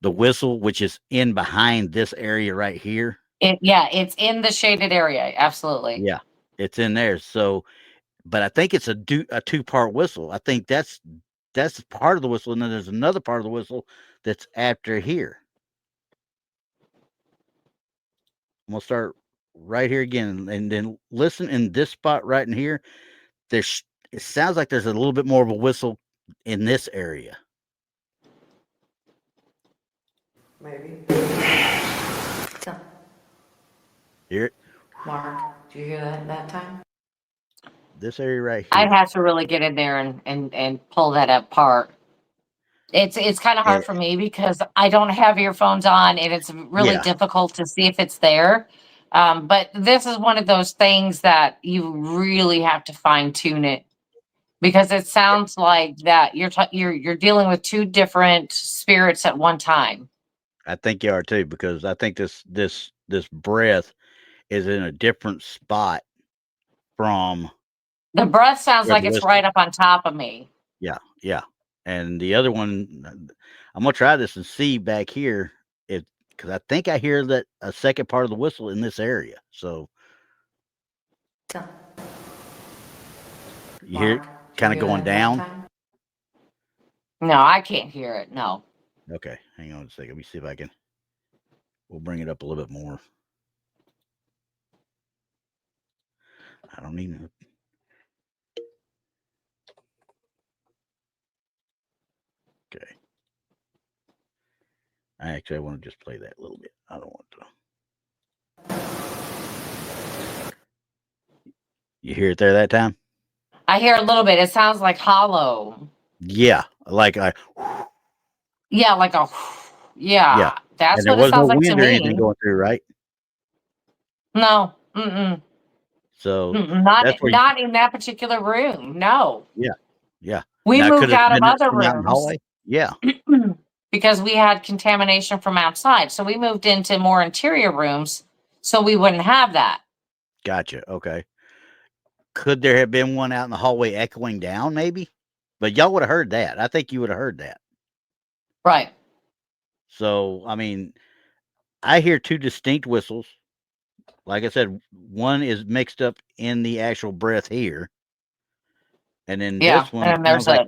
the whistle, which is in behind this area right here. It's in the shaded area. Absolutely. Yeah, it's in there. So, but I think it's a two-part whistle. I think that's part of the whistle, and then there's another part of the whistle that's after here. I'm gonna start right here again, and then listen in this spot right in here. It sounds like there's a little bit more of a whistle in this area. Maybe. So, Hear it? Mark, do you hear that time? This area right here. I'd have to really get in there and pull that apart. It's kind of hard for me because I don't have earphones on and it's really Yeah. difficult to see if it's there. But this is one of those things that you really have to fine tune it because it sounds like that you're dealing with two different spirits at one time. I think you are too, because I think this breath is in a different spot from The breath sounds where like the it's whistle. right up on top of me. Yeah, yeah. And the other one, I'm gonna try this and see back here because I think I hear that a second part of the whistle in this area. So So, you hear it Mark, do you kind of hear going that down. time? No, I can't hear it. No. Okay, hang on a second. Let me see if I can. We'll bring it up a little bit more. I don't even. Okay. I want to just play that a little bit. I don't want to. You hear it there that time? I hear a little bit. It sounds like hollow. Yeah, like I. Yeah, like a yeah. Yeah. That's And there what it was no sounds like to wind or anything me. going through, right? No. Mm-mm. So Not that's where. not in that particular room. No. Yeah. We Now, could moved it have out of been other from out in the rooms hallway? Yeah. because we had contamination from outside. So we moved into more interior rooms so we wouldn't have that. Gotcha. Okay. Could there have been one out in the hallway echoing down, maybe? But y'all would have heard that. I think you would have heard that. Right. So, I mean, I hear two distinct whistles. Like I said, one is mixed up in the actual breath here. And then Yeah. this one And there's sounds like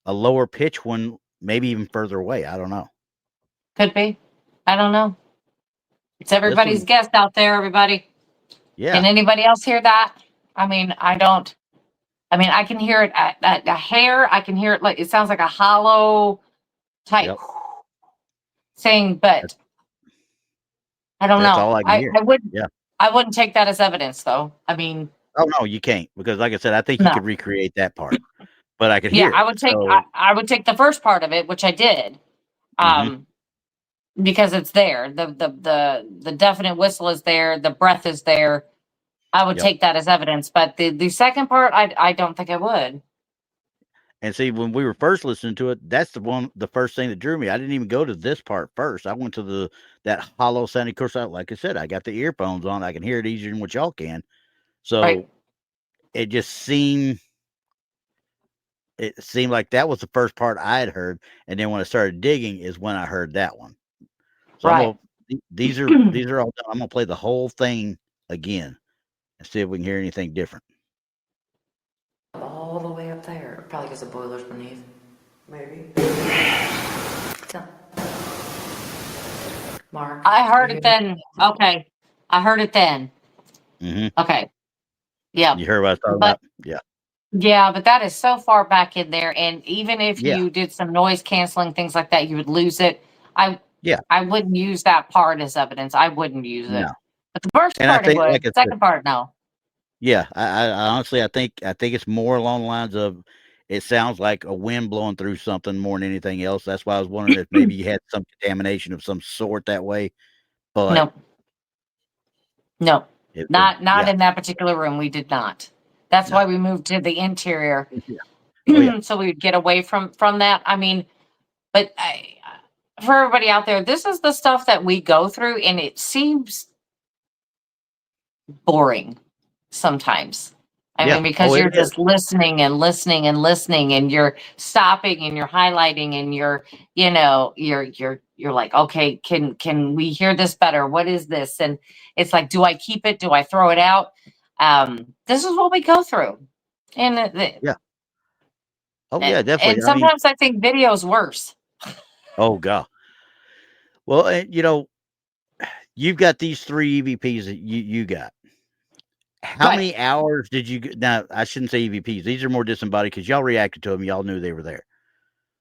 a lower pitch one, maybe even further away. I don't know. could be. I don't know. It's everybody's one- guess out there, everybody. Yeah. Can anybody else hear that? I mean, I don't. I mean, I can hear it at a hair. I can hear it like it sounds like a hollow type Yep. thing, but I don't That's know. all I can hear. Yeah. I wouldn't take that as evidence though. I mean, Oh, no, you can't. Because like I said, I think you no. could recreate that part. But I could Yeah, hear it. I would take So, I would take the first part of it, which I did. Because it's there. The definite whistle is there, the breath is there. I would Yep. take that as evidence, but the second part I don't think I would. And see, when we were first listening to it, that's the first thing that drew me. I didn't even go to this part first. I went to that hollow sounding. Of course, like I said, I got the earphones on. I can hear it easier than what y'all can. So Right. it just seemed like that was the first part I had heard, and then when I started digging is when I heard that one. So Right. these are all done. I'm gonna play the whole thing again and see if we can hear anything different. All the way up there. Probably because the boiler's beneath. Maybe. So, Mark. I heard you it hear then. Okay. I heard it then. Mm-hmm. Okay. Yeah. You heard what I was talking But about? Yeah. yeah, but that is so far back in there. And even if Yeah. you did some noise canceling, things like that, you would lose it. I Yeah. wouldn't use that part as evidence. I wouldn't use it. No. But the first And I part I think, would. like I said, Second part, no. yeah, I honestly, I think it's more along the lines of it sounds like a wind blowing through something more than anything else. That's why I was wondering if maybe you had some contamination of some sort that way. But No. No. Not yeah, in that particular room. We did not. That's no. why we moved to the interior. Yeah. Oh, yeah. So we would get away from that. I mean, but for everybody out there, this is the stuff that we go through, and it seems boring sometimes. I Yeah. mean, because Oh, it you're is. just listening and listening and listening, and you're stopping and you're highlighting, and you're like, okay, can we hear this better? What is this? And it's like, do I keep it? Do I throw it out? This is what we go through, and Yeah. Oh, yeah, definitely. and I mean, sometimes I think video's worse. oh God. Well, you've got these 3 EVPs that you got. How Right. many hours did you get? Now, I shouldn't say EVPs. These are more disembodied because y'all reacted to them. Y'all knew they were there.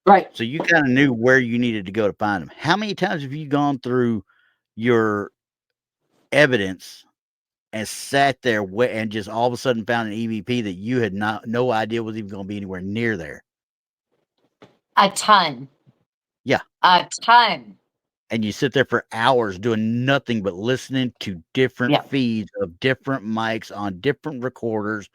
Right. So you kind of knew where you needed to go to find them. How many times have you gone through your evidence and sat there and just all of a sudden found an EVP that you had no idea was even going to be anywhere near there? A ton. Yeah. A ton. And you sit there for hours doing nothing but listening to different Yep. feeds of different mics on different recorders.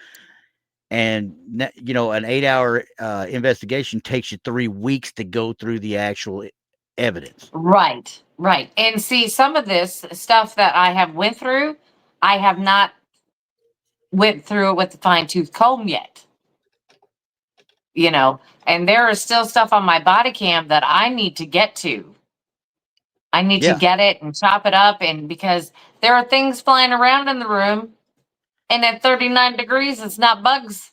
And, an 8-hour investigation takes you 3 weeks to go through the actual evidence. Right. Right. And see, some of this stuff that I have went through, I have not went through it with the fine tooth comb yet. And there is still stuff on my body cam that I need to get to. I need to Yeah. get it and chop it up, and because there are things flying around in the room, and at 39 degrees, it's not bugs.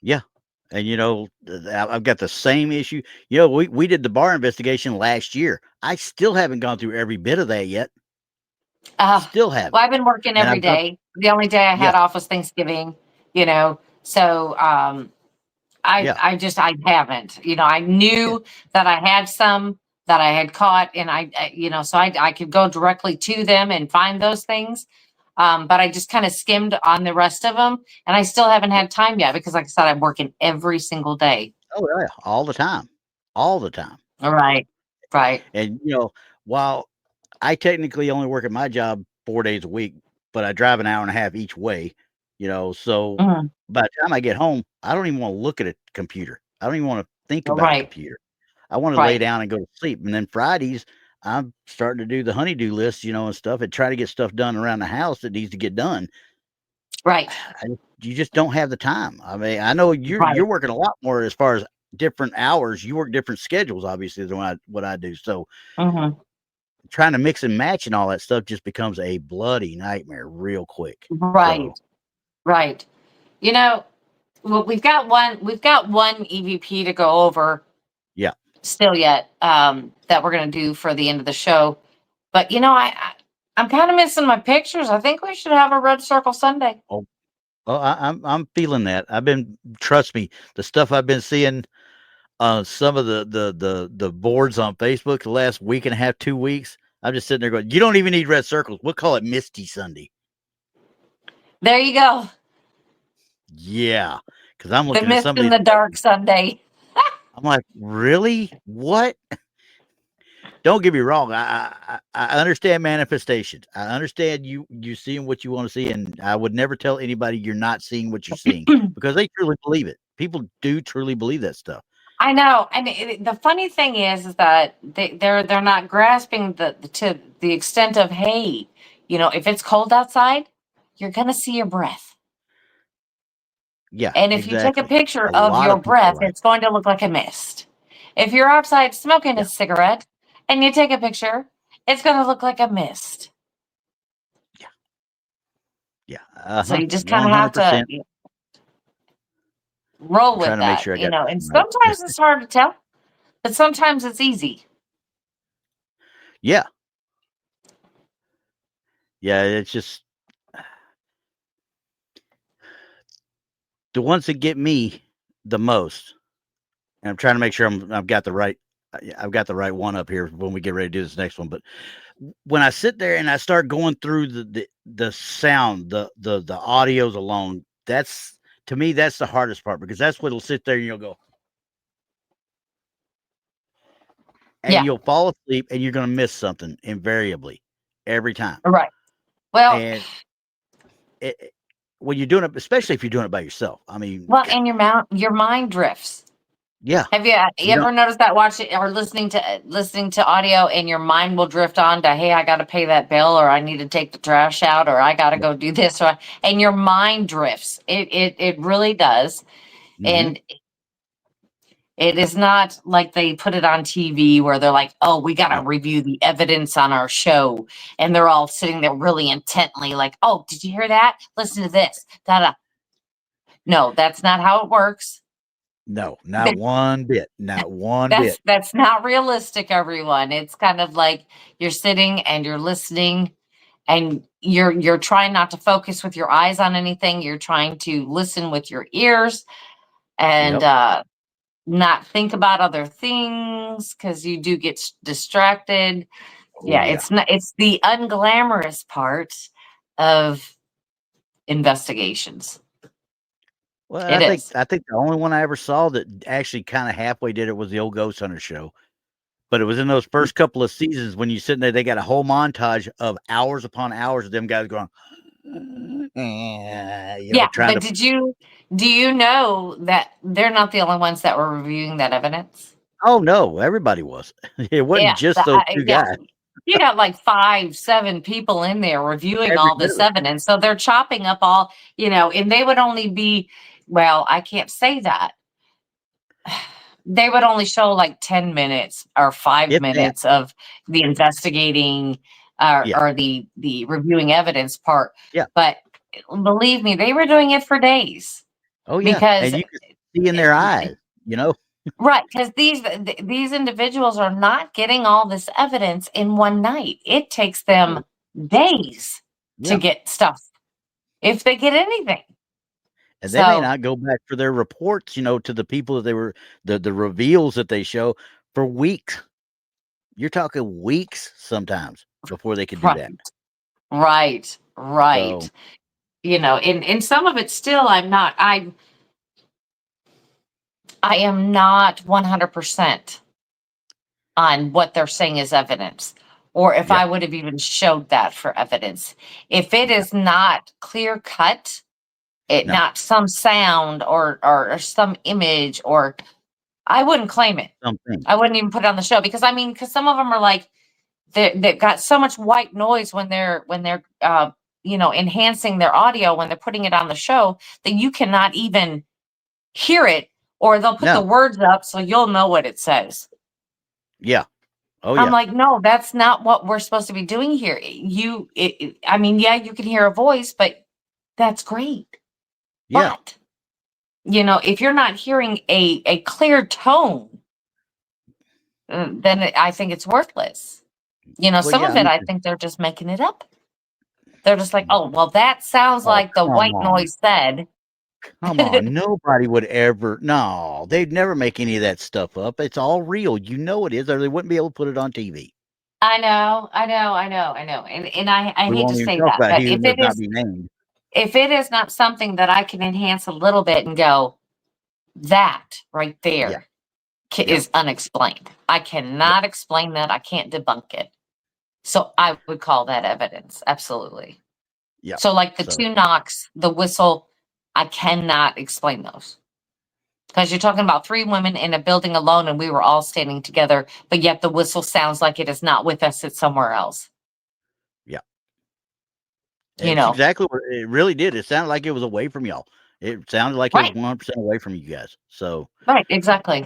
Yeah. And I've got the same issue. We did the bar investigation last year. I still haven't gone through every bit of that yet. Still haven't. Well, I've been working And every I've got, day. The only day I had yeah, off was Thanksgiving, so yeah, I haven't. I knew that I had some that I had caught, and so I could go directly to them and find those things. But I just kind of skimmed on the rest of them, and I still haven't had time yet because, like I said, I'm working every single day. oh yeah, all the time. All the time. All right. Right. And while I technically only work at my job 4 days a week, but I drive an hour and a half each way, so Mhm. by the time I get home, I don't even want to look at a computer. I don't even want to think about a Right. computer. I want to lay down and go to sleep. And then Fridays, I'm starting to do the honeydew list, and stuff, and try to get stuff done around the house that needs to get done. Right. You just don't have the time. I mean, I know you're Right. working a lot more as far as different hours. You work different schedules, obviously, than what I do. So Mhm. trying to mix and match and all that stuff just becomes a bloody nightmare real quick. Right. So, Right. Well, we've got one EVP to go over yeah. still yet, that we're going to do for the end of the show. But I'm kind of missing my pictures. I think we should have a red circle Sunday. Oh, well, I'm feeling that. Trust me, the stuff I've been seeing on some of the boards on Facebook the last week and a half, 2 weeks. I'm just sitting there going, you don't even need red circles. We'll call it Misty Sunday. There you go. Yeah. Because I'm The looking at mist somebody. in the dark Sunday. I'm like, really? What? don't get me wrong. I understand manifestations. I understand you seeing what you want to see, and I would never tell anybody you're not seeing what you're seeing because they truly believe it. People do truly believe that stuff. I know, and the funny thing is that they're not grasping to the extent of, hey, if it's cold outside, you're gonna see your breath, Yeah, and if you take a exactly. picture A of lot your of people are breath, like, it's going to look like a mist. If you're outside smoking a yeah, cigarette and you take a picture, it's going to look like a mist. yeah, So you just kind one of hundred have to percent. roll Trying with to make that, sure I got and right. sometimes it's hard to tell, but sometimes it's easy. Yeah, yeah. It's just the ones that get me the most, and I'm trying to make sure I've got the right one up here when we get ready to do this next one. But when I sit there and I start going through the sound, the audios alone, that's to me that's the hardest part because that's what'll sit there and you'll go and Yeah, you'll fall asleep and you're going to miss something invariably every time. right. Well, And when you're doing it, especially if you're doing it by yourself, I mean, and your mind drifts. yeah, Have you ever noticed that watching or listening to audio and your mind will drift on to, hey, I got to pay that bill, or I need to take the trash out, or I got to go do this, and your mind drifts. It really does. mm-hmm. And it is not like they put it on TV where they're like, oh, we got to No, review the evidence on our show. And they're all sitting there really intently like, oh, did you hear that? Listen to this. Da-da. No, that's not how it works. not one bit, not one bit. That's not realistic, everyone. It's kind of like you're sitting and you're listening and you're trying not to focus with your eyes on anything. You're trying to listen with your ears and Yep. not think about other things because you do get distracted. Oh Yeah, yeah. it's the unglamorous part of investigations. Well, It is. I think the only one I ever saw that actually kind of halfway did it was the old Ghost Hunter show. But it was in those first couple of seasons when you sitting there, they got a whole montage of hours upon hours of them guys going, Yeah, trying but to. do you know that they're not the only ones that were reviewing that evidence? Oh no, everybody was. It wasn't Yeah, just those two yeah. guys. You got like 5-7 people in there reviewing Every all bit this of it. evidence. So they're chopping up all, and they would only be, well, I can't say that. They would only show like 10 minutes or 5 If that, minutes of the investigating yeah, or the reviewing evidence part. yeah. But believe me, they were doing it for days Oh yeah, because and you can see in their eyes, right, because these individuals are not getting all this evidence in one night. It takes them days to Yeah, get stuff, if they get anything. and they may So, not go back for their reports, to the people that they were the reveals that they show for weeks. You're talking weeks sometimes before they could do that. right. So In some of it still I am not 100% on what they're saying is evidence, or if yeah, I would have even showed that for evidence. If it yeah, is not clear cut, it no, not some sound or some image, or I wouldn't claim it. something. I wouldn't even put it on the show because because some of them are like they've got so much white noise when they're enhancing their audio when they're putting it on the show that you cannot even hear it, or they'll put the No, words up so you'll know what it says. yeah, oh I'm yeah, like, no, that's not what we're supposed to be doing here. I mean, yeah, you can hear a voice, but that's great. yeah. But if you're not hearing a clear tone, then I think it's worthless. Well, Some yeah. of it, I think they're just making it up. They're just like, oh, well, that sounds Oh, like the come white on, noise said. come on. Nobody would ever. No, they'd never make any of that stuff up. It's all real. You know it is, or they wouldn't be able to put it on TV. I know. And I We hate to won't even say talk that, about but he who must not be named. if it is not something that I can enhance a little bit and go, that right Yeah, there is unexplained. I cannot explain that. I can't debunk it. So I would call that evidence. Absolutely. Yeah. So like the two knocks, the whistle, I cannot explain those. Because you're talking about 3 women in a building alone and we were all standing together, but yet the whistle sounds like it is not with us, it's somewhere else. Yeah. You It's know. exactly what it really did. It sounded like it was away from y'all. It sounded like it was 100% away from you guys. So Right, exactly.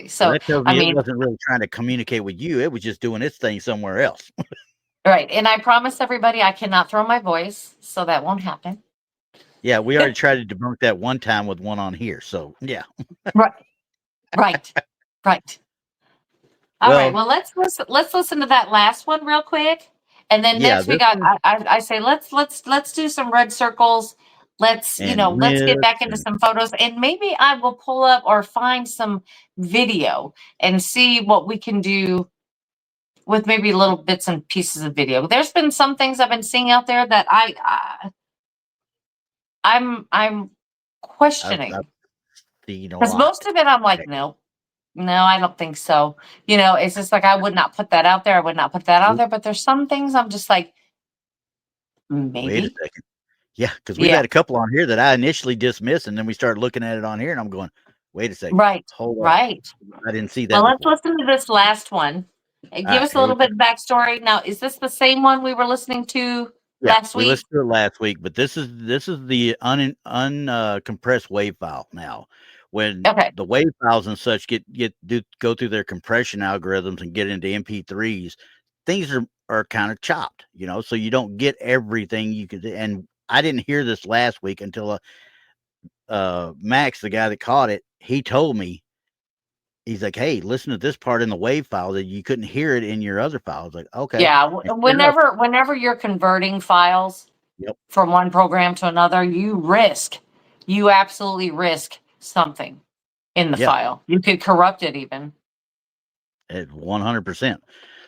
So that tells I me it mean, wasn't really trying to communicate with you. It was just doing its thing somewhere else. right. And I promise everybody I cannot throw my voice, so that won't happen. Yeah, we already tried to debunk that one time with one on here. So yeah. Right. All right. Well, let's listen to that last one real quick, and then next we got. I say let's do some red circles. Let's let's get back into some photos, and maybe I will pull up or find some video and see what we can do with maybe little bits and pieces of video. There's been some things I've been seeing out there that I'm questioning because most of it I'm like no, I don't think so. It's just like I would not put that out there. I would not put that out there. But there's some things I'm just like maybe. Wait a second. Yeah, because we've had a couple on here that I initially dismissed, and then we started looking at it on here, and I'm going, wait a second. Right. Hold on. Right. I didn't see that. Well, let's listen to this last one. Give us a little bit of backstory. Now, is this the same one we were listening to last week? We listened to it last week, but this is the uncompressed wave file now. When the wave files and such go through their compression algorithms and get into MP3s, things are kind of chopped, so you don't get everything you could. And I didn't hear this last week until Max, the guy that caught it, he told me. He's like, hey, listen to this part in the wave file that you couldn't hear it in your other files. Like, okay. Yeah. Whenever you're converting files from one program to another, you absolutely risk something in the file. You could corrupt it even. At 100%.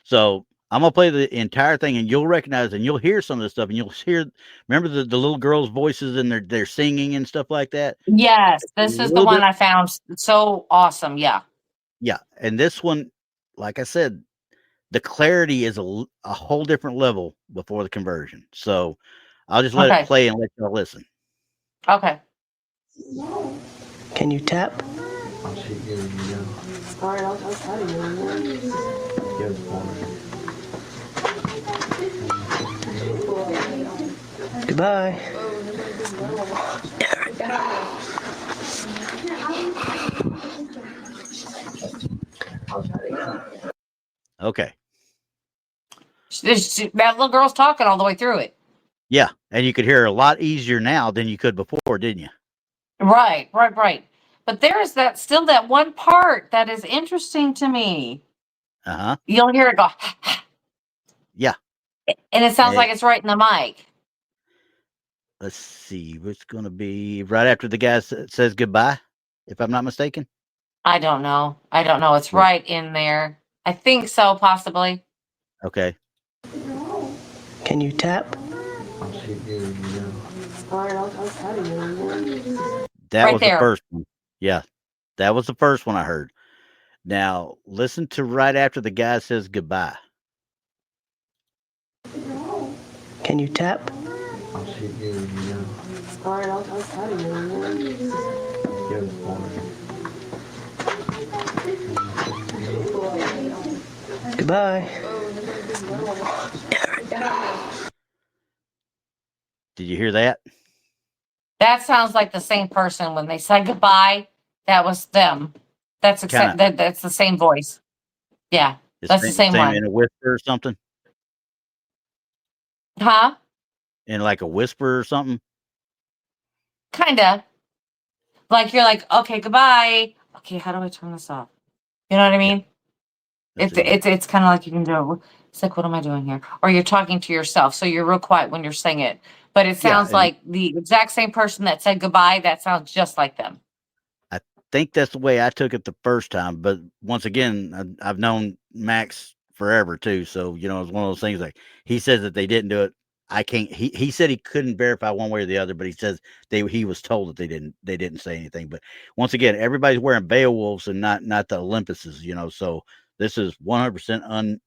So I'm going to play the entire thing and you'll recognize and you'll hear some of this stuff and you'll remember the little girls' voices and they're singing and stuff like that? Yes. This is the one I found so awesome. Yeah. Yeah. And this one, like I said, the clarity is a whole different level before the conversion. So I'll just let it play and let y'all listen. Okay. Can you tap? All right, I'll try to Goodbye. Okay. That little girl's talking all the way through it. Yeah. And you could hear a lot easier now than you could before, didn't you? Right. But there is still that one part that is interesting to me. Uh-huh. You'll hear it go. Yeah. And it sounds like it's right in the mic. Let's see. What's going to be right after the guy says goodbye, if I'm not mistaken? I don't know. It's right in there. I think so, possibly. Okay. Can you tap? All right, I'll try to That was the first one. Yeah. That was the first one I heard. Now, listen to right after the guy says goodbye. Can you tap? All right, I'll try to Goodbye. Did you hear that? That sounds like the same person when they said goodbye. That was them. That's that's the same voice. Yeah, that's the same one. In a whisper or something? Huh? In like a whisper or something? Kinda. Like you're like, okay, goodbye. Okay, how do I turn this off? You know what I mean? Yeah. It's kind of like you can do it. It's like, what am I doing here? Or you're talking to yourself, so you're real quiet when you're saying it. But it sounds like the exact same person that said goodbye. That sounds just like them. I think that's the way I took it the first time. But once again, I've known Max forever too. So, it's one of those things like he says that they didn't do it. I can't. He said he couldn't verify one way or the other, but he says he was told that they didn't say anything. But once again, everybody's wearing Beowulfs and not the Olympuses, you know. So this is 100%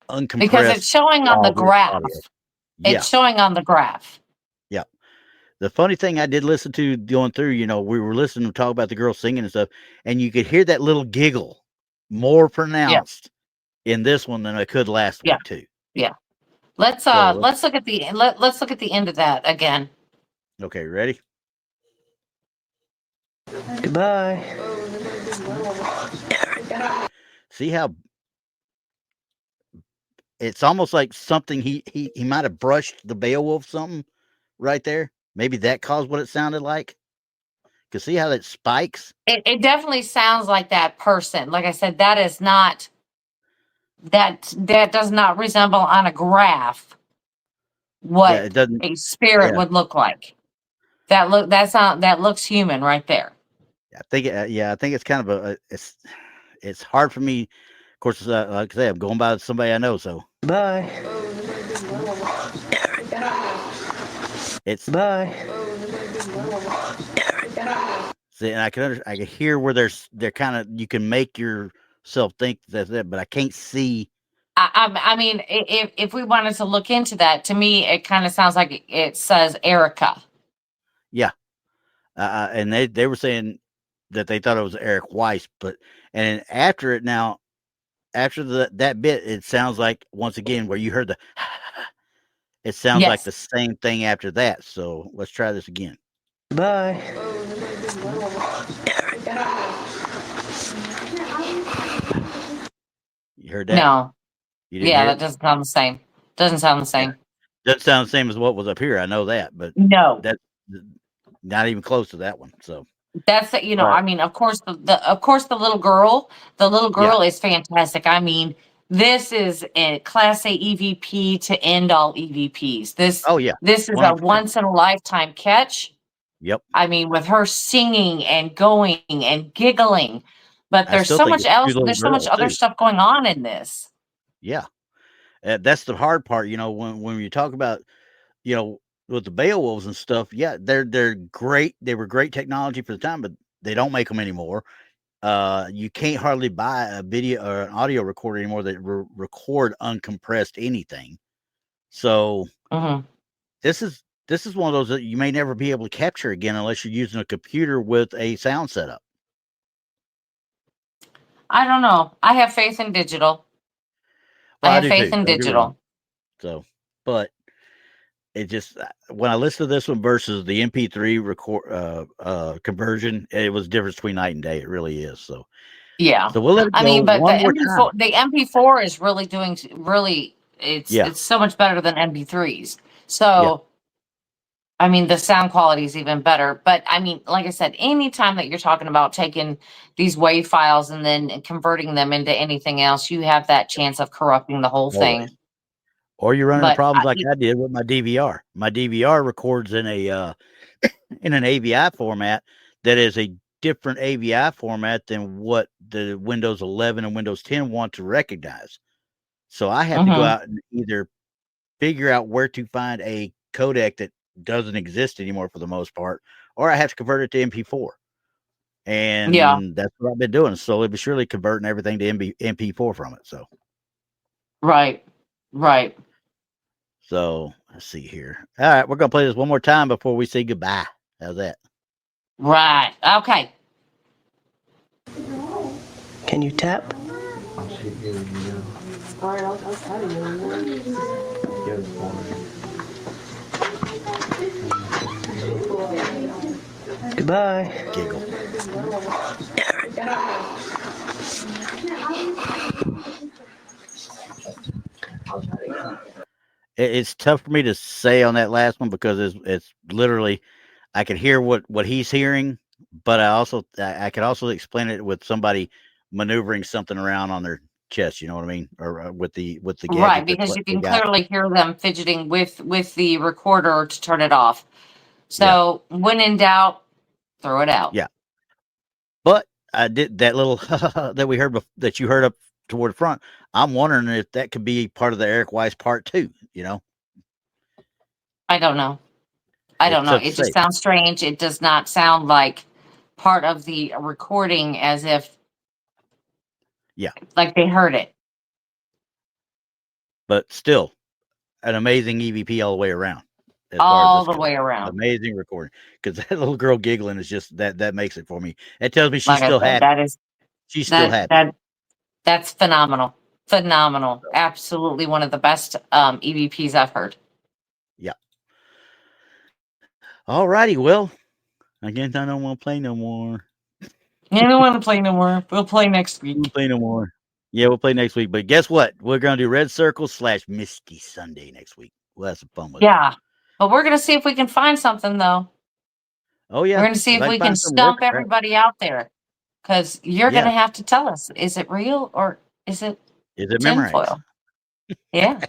uncompressed. Because it's showing on the graph. Audio. Yeah. It's showing on the graph. Yeah. The funny thing I did listen to going through, you know, we were listening to talk about the girl singing and stuff, and you could hear that little giggle more pronounced in this one than I could last week too. Yeah. Let's look at the let's look at the end of that again. Okay, ready? Goodbye. See how it's almost like something he might have brushed the Beowulf something right there. Maybe that caused what it sounded like. Cause see how that spikes? It definitely sounds like that person. Like I said, that is not that does not resemble on a graph what it doesn't. a spirit would look like. That looks human right there. I think I think it's kind of it's hard for me. Of course, like I say, I'm going by somebody I know, so Bye. it's Bye. see, and I can hear where they're kind of, you can make yourself think that's it, but I can't see. I mean, if we wanted to look into that, to me, it kind of sounds like it says Erica. Yeah, and they were saying that they thought it was Eric Weiss, and after it now, after that bit, it sounds like once again where you heard the, it sounds like the same thing after that. So let's try this again. Bye. You heard that? No. You didn't hear that it? doesn't sound the same. Doesn't sound the same. Doesn't sound the same as what was up here. I know that, but No, that's not even close to that one. So that's I mean, of course the little girl is fantastic. I mean, this is a class A EVP to end all EVPs. This is 100%. a once in a lifetime catch. Yep. I mean, with her singing and going and giggling, but there's so much else. There's so much other stuff going on in this. Yeah. That's the hard part, you know, when you talk about, you know, with the Beowulfs and stuff. Yeah, they're great. They were great technology for the time, but they don't make them anymore. You can't hardly buy a video or an audio recorder anymore that record uncompressed anything. So this is one of those that you may never be able to capture again unless you're using a computer with a sound setup. I don't know. I have faith in digital. Well, I have faith in digital. So, but it just, when I listen to this one versus the MP3 record conversion, it was difference between night and day. It really is. So yeah. So we'll let it go. I mean, but the MP4 is really doing it's so much better than MP3s. So I mean, the sound quality is even better. But I mean, like I said, anytime that you're talking about taking these WAV files and then converting them into anything else, you have that chance of corrupting the whole thing. Or you're running into problems like I did with my DVR. My DVR records in a in an AVI format that is a different AVI format than what the Windows 11 and Windows 10 want to recognize. So I have to go out and either figure out where to find a codec that doesn't exist anymore for the most part, or I have to convert it to MP4. And that's what I've been doing. Slowly but surely converting everything to MP4 from it. So Right. So let's see here. All right, we're gonna play this one more time before we say goodbye. How's that? Right. Okay. Can you tap? All right, I'll try to Goodbye. Giggle. It's tough for me to say on that last one because it's literally, I could hear what he's hearing, but I could also explain it with somebody maneuvering something around on their chest. You know what I mean? Or with the gadget. Right, because you can clearly hear them fidgeting with the recorder to turn it off. So when in doubt, throw it out. Yeah. But I did that little that we heard that you heard up toward the front. I'm wondering if that could be part of the Eric Weiss part 2, you know? I don't know. I don't It's know. tough to It just say. sounds strange. It does not sound like part of the recording as if Yeah. like they heard it. But still, an amazing EVP all the way around. As far as All this the goes. way around. Amazing recording. Because that little girl giggling is just that makes it for me. It tells me she's Like I still said, happy. She's still happy. That's phenomenal. Phenomenal. Absolutely one of the best EVPs I've heard. Yeah. All righty. Well, I guess I don't want to play no more. You don't want to play no more. We'll play next week. We'll play no more. Yeah, we'll play next week. But guess what? We're going to do Red Circle / Misty Sunday next week. We'll have some fun with it. Yeah. But we're going to see if we can find something, though. Oh, yeah. We're going to see if we can stump everybody out there. Because you're going to have to tell us, is it real or is it tinfoil? Yeah.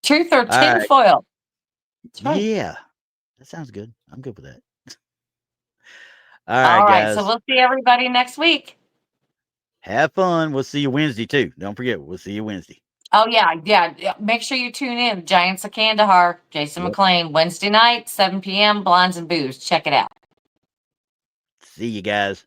Truth or tinfoil? That's right. Yeah. That sounds good. I'm good with that. All All right. guys. So we'll see everybody next week. Have fun. We'll see you Wednesday, too. Don't forget, we'll see you Wednesday. Oh, yeah. Yeah. Make sure you tune in. Giants of Kandahar, Jason McLean, Wednesday night, 7 p.m., Blinds and Booze. Check it out. See you guys.